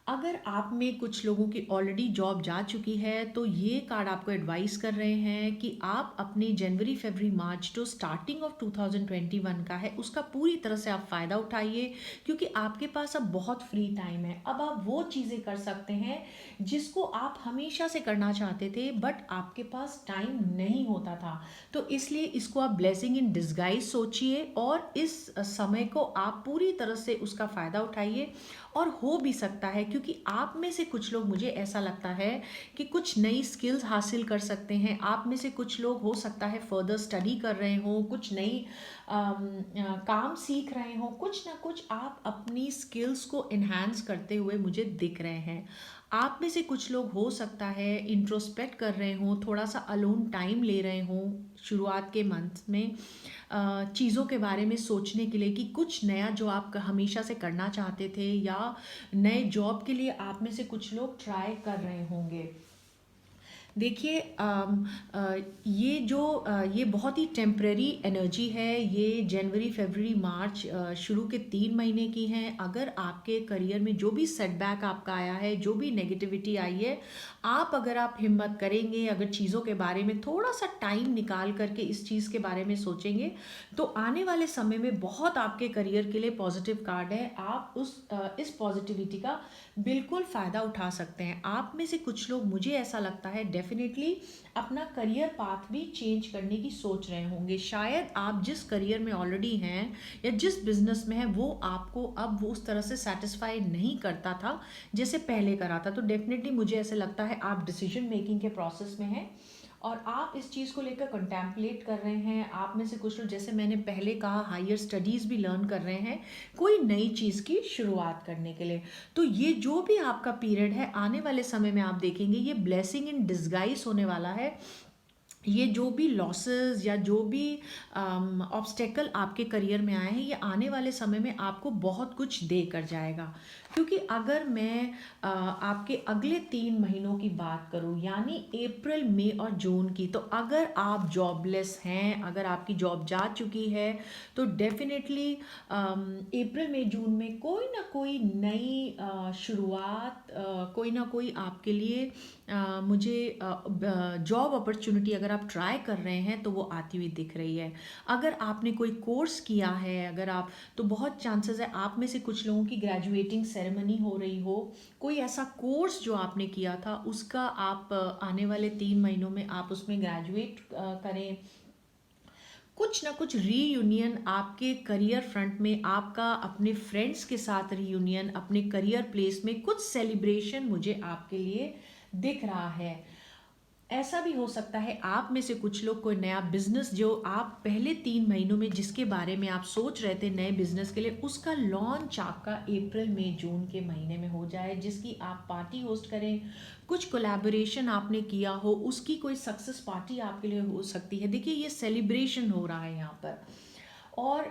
अगर आप में कुछ लोगों की ऑलरेडी जॉब जा चुकी है तो ये कार्ड आपको एडवाइस कर रहे हैं कि आप अपने जनवरी, फरवरी, मार्च जो स्टार्टिंग ऑफ 2021 का है उसका पूरी तरह से आप फ़ायदा उठाइए, क्योंकि आपके पास अब बहुत फ्री टाइम है। अब आप वो चीज़ें कर सकते हैं जिसको आप हमेशा से करना चाहते थे बट आपके पास टाइम नहीं होता था। तो इसलिए इसको आप ब्लेसिंग इन डिस्गाइज सोचिए और इस समय को आप पूरी तरह से उसका फ़ायदा उठाइए। और हो भी सकता है, क्योंकि आप में से कुछ लोग, मुझे ऐसा लगता है कि कुछ नई स्किल्स हासिल कर सकते हैं। आप में से कुछ लोग हो सकता है फर्दर स्टडी कर रहे हो, कुछ नई काम सीख रहे हो, कुछ ना कुछ आप अपनी स्किल्स को इन्हांस करते हुए मुझे दिख रहे हैं। आप में से कुछ लोग हो सकता है इंट्रोस्पेक्ट कर रहे हो, थोड़ा सा अलोन टाइम ले रहे हो शुरुआत के मंथ में, चीज़ों के बारे में सोचने के लिए कि कुछ नया जो आप हमेशा से करना चाहते थे, या नए जॉब के लिए आप में से कुछ लोग ट्राई कर रहे होंगे। देखिए ये बहुत ही टेम्परेरी एनर्जी है। ये जनवरी, फरवरी, मार्च शुरू के 3 महीने की हैं। अगर आपके करियर में जो भी सेटबैक आपका आया है, जो भी नेगेटिविटी आई है, अगर आप हिम्मत करेंगे, अगर चीज़ों के बारे में थोड़ा सा टाइम निकाल करके इस चीज़ के बारे में सोचेंगे, तो आने वाले समय में बहुत आपके करियर के लिए पॉजिटिव कार्ड है। आप इस पॉजिटिविटी का बिल्कुल फ़ायदा उठा सकते हैं। आप में से कुछ लोग, मुझे ऐसा लगता है, डेफिनेटली अपना करियर पाथ भी चेंज करने की सोच रहे होंगे। शायद आप जिस करियर में ऑलरेडी हैं या जिस बिजनेस में हैं वो आपको अब वो उस तरह से सेटिस्फाई नहीं करता था जैसे पहले करा था। तो डेफिनेटली मुझे ऐसे लगता है आप डिसीजन मेकिंग के प्रोसेस में हैं और आप इस चीज़ को लेकर कंटेम्पलेट कर रहे हैं। आप में से कुछ लोग, जैसे मैंने पहले कहा, हायर स्टडीज़ भी लर्न कर रहे हैं कोई नई चीज़ की शुरुआत करने के लिए। तो ये जो भी आपका पीरियड है, आने वाले समय में आप देखेंगे ये ब्लेसिंग इन डिस्गाइज होने वाला है। ये जो भी लॉसेस या जो भी ऑब्स्टेकल आपके करियर में आए हैं, ये आने वाले समय में आपको बहुत कुछ दे कर जाएगा। क्योंकि अगर मैं आपके अगले 3 महीनों की बात करूं, यानी अप्रैल, मई और जून की, तो अगर आप जॉबलेस हैं, अगर आपकी जॉब जा चुकी है, तो डेफिनेटली अप्रैल, मई, जून में कोई ना कोई नई शुरुआत, कोई ना कोई आपके लिए मुझे जॉब अपॉर्चुनिटी, अगर आप ट्राई कर रहे हैं तो वो आती हुई दिख रही है। अगर आपने कोई कोर्स किया है, अगर आप, तो बहुत चांसेस है आप में से कुछ लोगों की ग्रेजुएटिंग सेरेमनी हो रही हो। कोई ऐसा कोर्स जो आपने किया था उसका आप आने वाले 3 महीनों में आप उसमें ग्रेजुएट करें। कुछ ना कुछ रीयूनियन आपके करियर फ्रंट में, आपका अपने फ्रेंड्स के साथ रीयूनियन, अपने करियर प्लेस में कुछ सेलिब्रेशन मुझे आपके लिए दिख रहा है। ऐसा भी हो सकता है आप में से कुछ लोग कोई नया बिजनेस जो आप पहले 3 महीनों में जिसके बारे में आप सोच रहे थे नए बिजनेस के लिए, उसका लॉन्च आपका अप्रैल मई जून के महीने में हो जाए, जिसकी आप पार्टी होस्ट करें। कुछ कोलैबोरेशन आपने किया हो, उसकी कोई सक्सेस पार्टी आपके लिए हो सकती है। देखिए ये सेलिब्रेशन हो रहा है यहाँ पर। और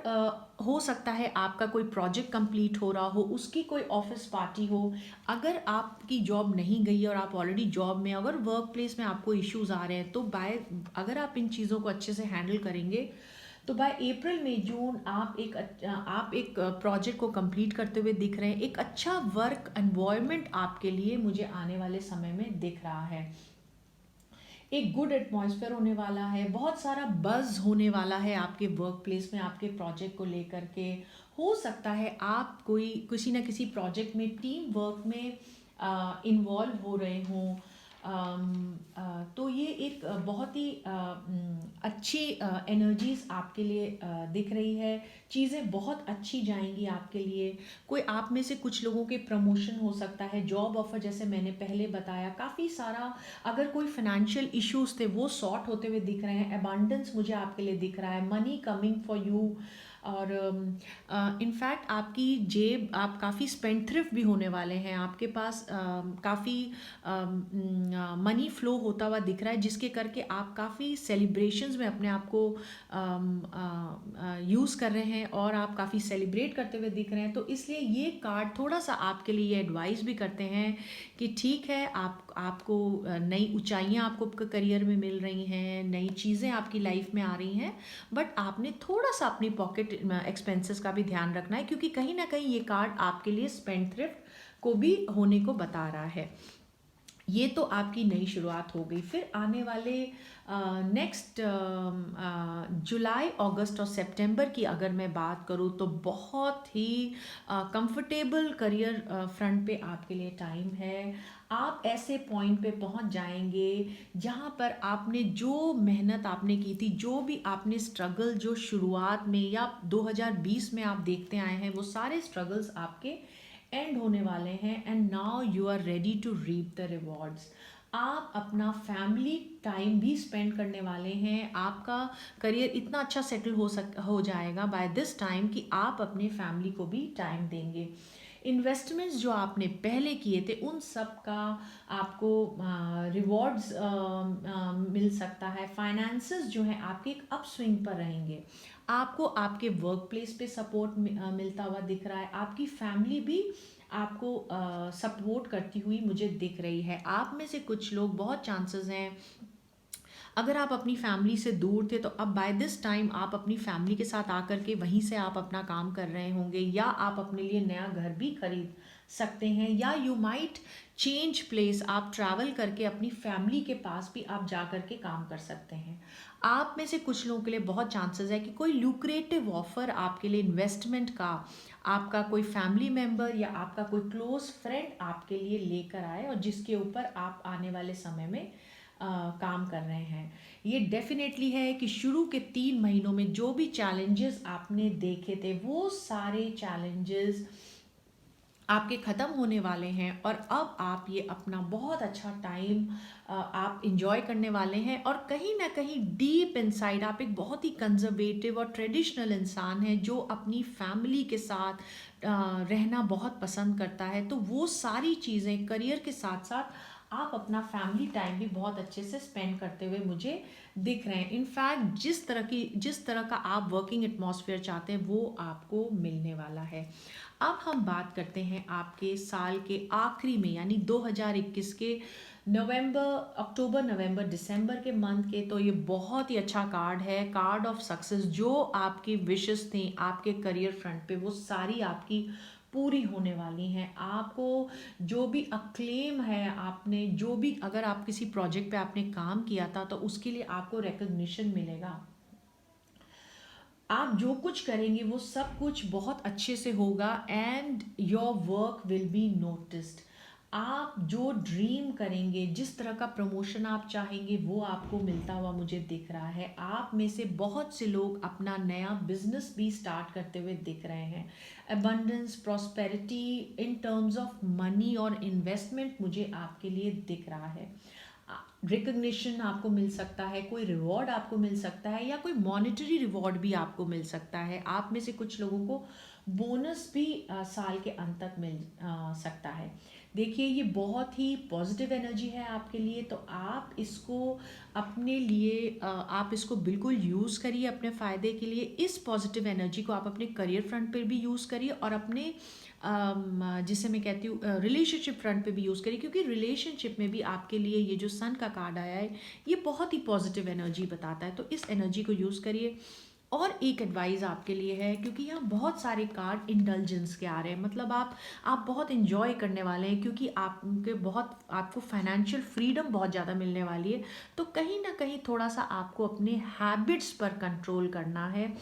हो सकता है आपका कोई प्रोजेक्ट कंप्लीट हो रहा हो, उसकी कोई ऑफिस पार्टी हो। अगर आपकी जॉब नहीं गई और आप ऑलरेडी जॉब में, अगर वर्क प्लेस में आपको इश्यूज आ रहे हैं, तो बाय अगर आप इन चीज़ों को अच्छे से हैंडल करेंगे तो बाय अप्रैल मई जून आप एक प्रोजेक्ट को कंप्लीट करते हुए दिख रहे हैं। एक अच्छा वर्क एनवायरनमेंट आपके लिए मुझे आने वाले समय में दिख रहा है। एक गुड एटमॉस्फेयर होने वाला है, बहुत सारा बज़ होने वाला है आपके वर्क प्लेस में आपके प्रोजेक्ट को लेकर के। हो सकता है आप कोई किसी ना किसी प्रोजेक्ट में टीम वर्क में इन्वॉल्व हो रहे हों। तो ये एक बहुत ही अच्छी एनर्जीज आपके लिए दिख रही है। चीज़ें बहुत अच्छी जाएंगी आपके लिए। कोई आप में से कुछ लोगों के प्रमोशन हो सकता है, जॉब ऑफर जैसे मैंने पहले बताया, काफ़ी सारा। अगर कोई फाइनेंशियल इश्यूज थे वो सॉर्ट होते हुए दिख रहे हैं। अबांडेंस मुझे आपके लिए दिख रहा है, मनी कमिंग फॉर यू। और इनफैक्ट आपकी जेब, आप काफ़ी स्पेंड थ्रिफ्ट भी होने वाले हैं। आपके पास काफ़ी मनी फ्लो होता हुआ दिख रहा है, जिसके करके आप काफ़ी सेलिब्रेशंस में अपने आप को यूज़ कर रहे हैं और आप काफ़ी सेलिब्रेट करते हुए दिख रहे हैं। तो इसलिए ये कार्ड थोड़ा सा आपके लिए एडवाइस भी करते हैं कि ठीक है, आपको नई ऊंचाइयां आपको करियर में मिल रही हैं, नई चीज़ें आपकी लाइफ में आ रही हैं, बट आपने थोड़ा सा अपनी पॉकेट एक्सपेंसेस का भी ध्यान रखना है, क्योंकि कहीं ना कहीं ये कार्ड आपके लिए स्पेंड थ्रिफ्ट को भी होने को बता रहा है। ये तो आपकी नई शुरुआत हो गई। फिर आने वाले नेक्स्ट जुलाई, अगस्त और सितंबर की अगर मैं बात करूँ तो बहुत ही कंफर्टेबल करियर फ्रंट पे आपके लिए टाइम है। आप ऐसे पॉइंट पे पहुंच जाएंगे जहां पर आपने जो मेहनत आपने की थी, जो भी आपने स्ट्रगल जो शुरुआत में या 2020 में आप देखते आए हैं, वो सारे स्ट्रगल्स आपके एंड होने वाले हैं। And now you are ready to reap the rewards. आप अपना फैमिली टाइम भी स्पेंड करने वाले हैं। आपका करियर इतना अच्छा सेटल हो जाएगा बाय दिस टाइम कि आप अपने फैमिली को भी टाइम देंगे। इन्वेस्टमेंट्स जो आपने पहले किए थे उन सब का आपको रिवॉर्ड्स मिल सकता है। फाइनेंसेस जो हैं आपके एक अप स्विंग पर रहेंगे। आपको आपके वर्क प्लेस पे सपोर्ट मिलता हुआ दिख रहा है। आपकी फैमिली भी आपको सपोर्ट करती हुई मुझे दिख रही है। आप में से कुछ लोग, बहुत चांसेस हैं अगर आप अपनी फैमिली से दूर थे तो अब बाय दिस टाइम आप अपनी फैमिली के साथ आकर के वहीं से आप अपना काम कर रहे होंगे, या आप अपने लिए नया घर भी खरीद सकते हैं, या यू माइट चेंज प्लेस। आप ट्रैवल करके अपनी फैमिली के पास भी आप जा कर के काम कर सकते हैं। आप में से कुछ लोगों के लिए बहुत चांसेस है कि कोई लुक्रेटिव ऑफर आपके लिए इन्वेस्टमेंट का आपका कोई फैमिली मेम्बर या आपका कोई क्लोज फ्रेंड आपके लिए लेकर आए, और जिसके ऊपर आप आने वाले समय में काम कर रहे हैं। ये डेफिनेटली है कि शुरू के 3 महीनों में जो भी चैलेंजेस आपने देखे थे वो सारे चैलेंजेस आपके ख़त्म होने वाले हैं, और अब आप ये अपना बहुत अच्छा टाइम आप इंजॉय करने वाले हैं। और कहीं ना कहीं डीप इनसाइड आप एक बहुत ही कंजर्वेटिव और ट्रेडिशनल इंसान हैं जो अपनी फैमिली के साथ रहना बहुत पसंद करता है। तो वो सारी चीज़ें करियर के साथ साथ आप अपना फैमिली टाइम भी बहुत अच्छे से स्पेंड करते हुए मुझे दिख रहे हैं। इनफैक्ट जिस तरह का आप वर्किंग एटमॉस्फेयर चाहते हैं वो आपको मिलने वाला है। अब हम बात करते हैं आपके साल के आखिरी में, यानी 2021 के अक्टूबर नवंबर दिसंबर के मंथ के। तो ये बहुत ही अच्छा कार्ड है, कार्ड ऑफ सक्सेस। जो आपकी विशेस थी आपके करियर फ्रंट पे वो सारी आपकी पूरी होने वाली हैं। आपको जो भी अक्लेम है, आपने जो भी, अगर आप किसी प्रोजेक्ट पे आपने काम किया था तो उसके लिए आपको रिकग्निशन मिलेगा। आप जो कुछ करेंगे वो सब कुछ बहुत अच्छे से होगा, and your work will be noticed. आप जो ड्रीम करेंगे, जिस तरह का प्रमोशन आप चाहेंगे वो आपको मिलता हुआ मुझे दिख रहा है। आप में से बहुत से लोग अपना नया बिजनेस भी स्टार्ट करते हुए दिख रहे हैं। Abundance, prosperity in terms of money और इन्वेस्टमेंट मुझे आपके लिए दिख रहा है। रिकग्निशन आपको मिल सकता है, कोई रिवॉर्ड आपको मिल सकता है, या कोई मॉनेटरी रिवॉर्ड भी आपको मिल सकता है। आप में से कुछ लोगों को बोनस भी साल के अंत तक मिल सकता है। देखिए ये बहुत ही पॉजिटिव एनर्जी है आपके लिए, तो आप इसको अपने लिए आप इसको बिल्कुल यूज़ करिए अपने फ़ायदे के लिए। इस पॉजिटिव एनर्जी को आप अपने करियर फ्रंट पर भी यूज़ करिए और अपने जिसे मैं कहती हूँ रिलेशनशिप फ्रंट पे भी यूज़ करिए, क्योंकि रिलेशनशिप में भी आपके लिए ये जो सन का कार्ड आया है ये बहुत ही पॉजिटिव एनर्जी बताता है, तो इस एनर्जी को यूज़ करिए। और एक एडवाइस आपके लिए है, क्योंकि यहाँ बहुत सारे कार्ड इंडल्जेंस के आ रहे हैं, मतलब आप बहुत इन्जॉय करने वाले हैं, क्योंकि आपको फाइनेंशियल फ्रीडम बहुत ज़्यादा मिलने वाली है। तो कहीं ना कहीं थोड़ा सा आपको अपने हैबिट्स पर कंट्रोल करना है,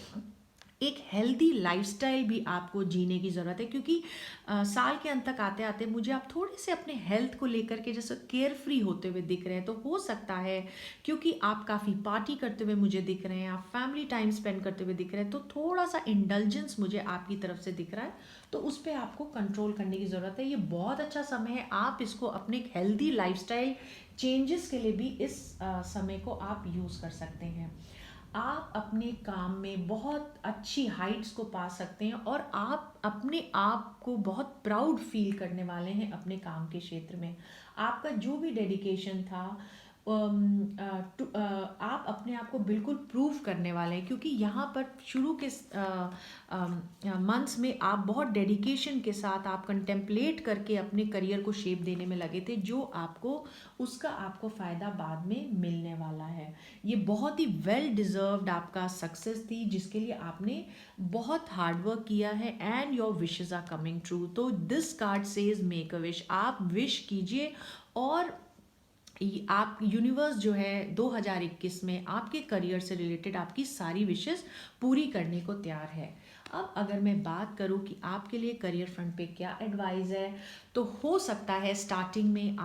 एक हेल्दी लाइफस्टाइल भी आपको जीने की ज़रूरत है, क्योंकि साल के अंत तक आते आते मुझे आप थोड़े से अपने हेल्थ को लेकर के जैसे केयर फ्री होते हुए दिख रहे हैं। तो हो सकता है क्योंकि आप काफ़ी पार्टी करते हुए मुझे दिख रहे हैं, आप फैमिली टाइम स्पेंड करते हुए दिख रहे हैं, तो थोड़ा सा इंडल्जेंस मुझे आपकी तरफ से दिख रहा है, तो उस पर आपको कंट्रोल करने की ज़रूरत है। ये बहुत अच्छा समय है, आप इसको अपने एक हेल्दी लाइफस्टाइल चेंजेस के लिए भी इस समय को आप यूज़ कर सकते हैं। आप अपने काम में बहुत अच्छी हाइट्स को पा सकते हैं और आप अपने आप को बहुत प्राउड फील करने वाले हैं अपने काम के क्षेत्र में। आपका जो भी डेडिकेशन था आप अपने आप को बिल्कुल प्रूव करने वाले हैं, क्योंकि यहाँ पर शुरू के मंथ्स में आप बहुत डेडिकेशन के साथ आप कंटेम्पलेट करके अपने करियर को शेप देने में लगे थे, जो उसका आपको फ़ायदा बाद में मिलने वाला है। ये बहुत ही वेल डिज़र्व्ड आपका सक्सेस थी, जिसके लिए आपने बहुत हार्ड वर्क किया है, and your wishes are coming true. तो this card says make a wish, आप विश कीजिए और आप यूनिवर्स जो है 2021 में आपके करियर से रिलेटेड आपकी सारी विशेस पूरी करने को तैयार है। अब अगर मैं बात करूं कि आपके लिए करियर फ्रंट पे क्या एडवाइस है, तो हो सकता है स्टार्टिंग में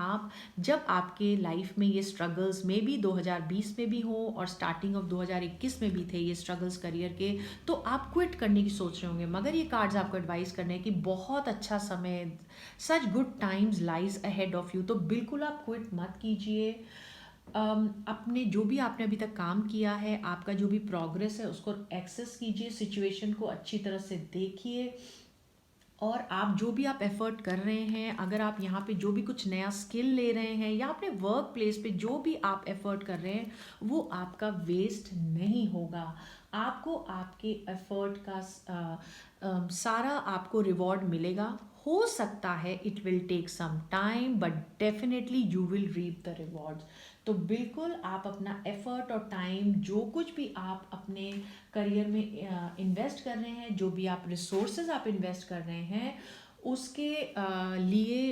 जब आपके लाइफ में ये स्ट्रगल्स में भी 2020 में भी हो और स्टार्टिंग ऑफ 2021 में भी थे ये स्ट्रगल्स करियर के, तो आप क्विट करने की सोच रहे होंगे, मगर ये कार्ड्स आपको एडवाइस करने हैं कि बहुत अच्छा समय, such good times lies ahead of you. तो बिल्कुल आप क्विट मत कीजिए। अपने जो भी आपने अभी तक काम किया है, आपका जो भी प्रोग्रेस है उसको एक्सेस कीजिए, सिचुएशन को अच्छी तरह से देखिए, और आप जो भी आप एफर्ट कर रहे हैं, अगर आप यहाँ पे जो भी कुछ नया स्किल ले रहे हैं या अपने वर्क प्लेस पे जो भी आप एफर्ट कर रहे हैं वो आपका वेस्ट नहीं होगा। आपको आपके एफर्ट का सारा आपको रिवॉर्ड मिलेगा। हो सकता है it will take some time, but definitely you will reap the rewards. तो बिल्कुल आप अपना एफर्ट और टाइम, जो कुछ भी आप अपने करियर में इन्वेस्ट कर रहे हैं, जो भी आप रिसोर्सेज आप इन्वेस्ट कर रहे हैं, उसके लिए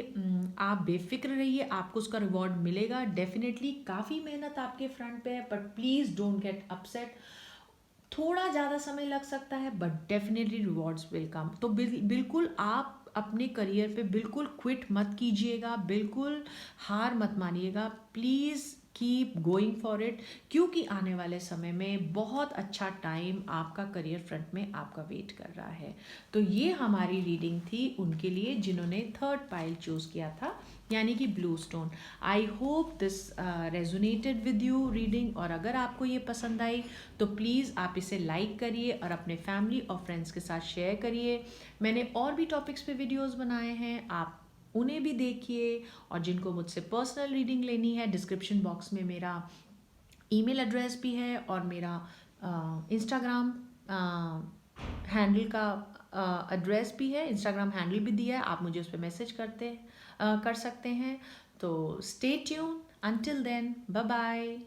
आप बेफिक्र रहिए, आपको उसका रिवॉर्ड मिलेगा डेफिनेटली। काफ़ी मेहनत आपके फ्रंट पे है, but please don't get upset. थोड़ा ज़्यादा समय लग सकता है, but definitely rewards will come. तो बिल्कुल आप अपने करियर पे बिल्कुल क्विट मत कीजिएगा, बिल्कुल हार मत मानिएगा, please keep going for it, क्योंकि आने वाले समय में बहुत अच्छा टाइम आपका करियर फ्रंट में आपका वेट कर रहा है। तो ये हमारी रीडिंग थी उनके लिए जिन्होंने थर्ड पाइल चूज़ किया था, यानी कि blue stone. I hope this resonated with you reading, और अगर आपको ये पसंद आई तो प्लीज़ आप इसे लाइक करिए और अपने फैमिली और फ्रेंड्स के साथ शेयर करिए। मैंने और भी टॉपिक्स पे वीडियोस बनाए हैं, आप उन्हें भी देखिए। और जिनको मुझसे पर्सनल रीडिंग लेनी है, डिस्क्रिप्शन बॉक्स में मेरा ईमेल एड्रेस भी है और मेरा इंस्टाग्राम हैंडल का एड्रेस भी है, इंस्टाग्राम हैंडल भी दिया है, आप मुझे उस पर मैसेज कर सकते हैं। तो stay tuned, until then, bye bye.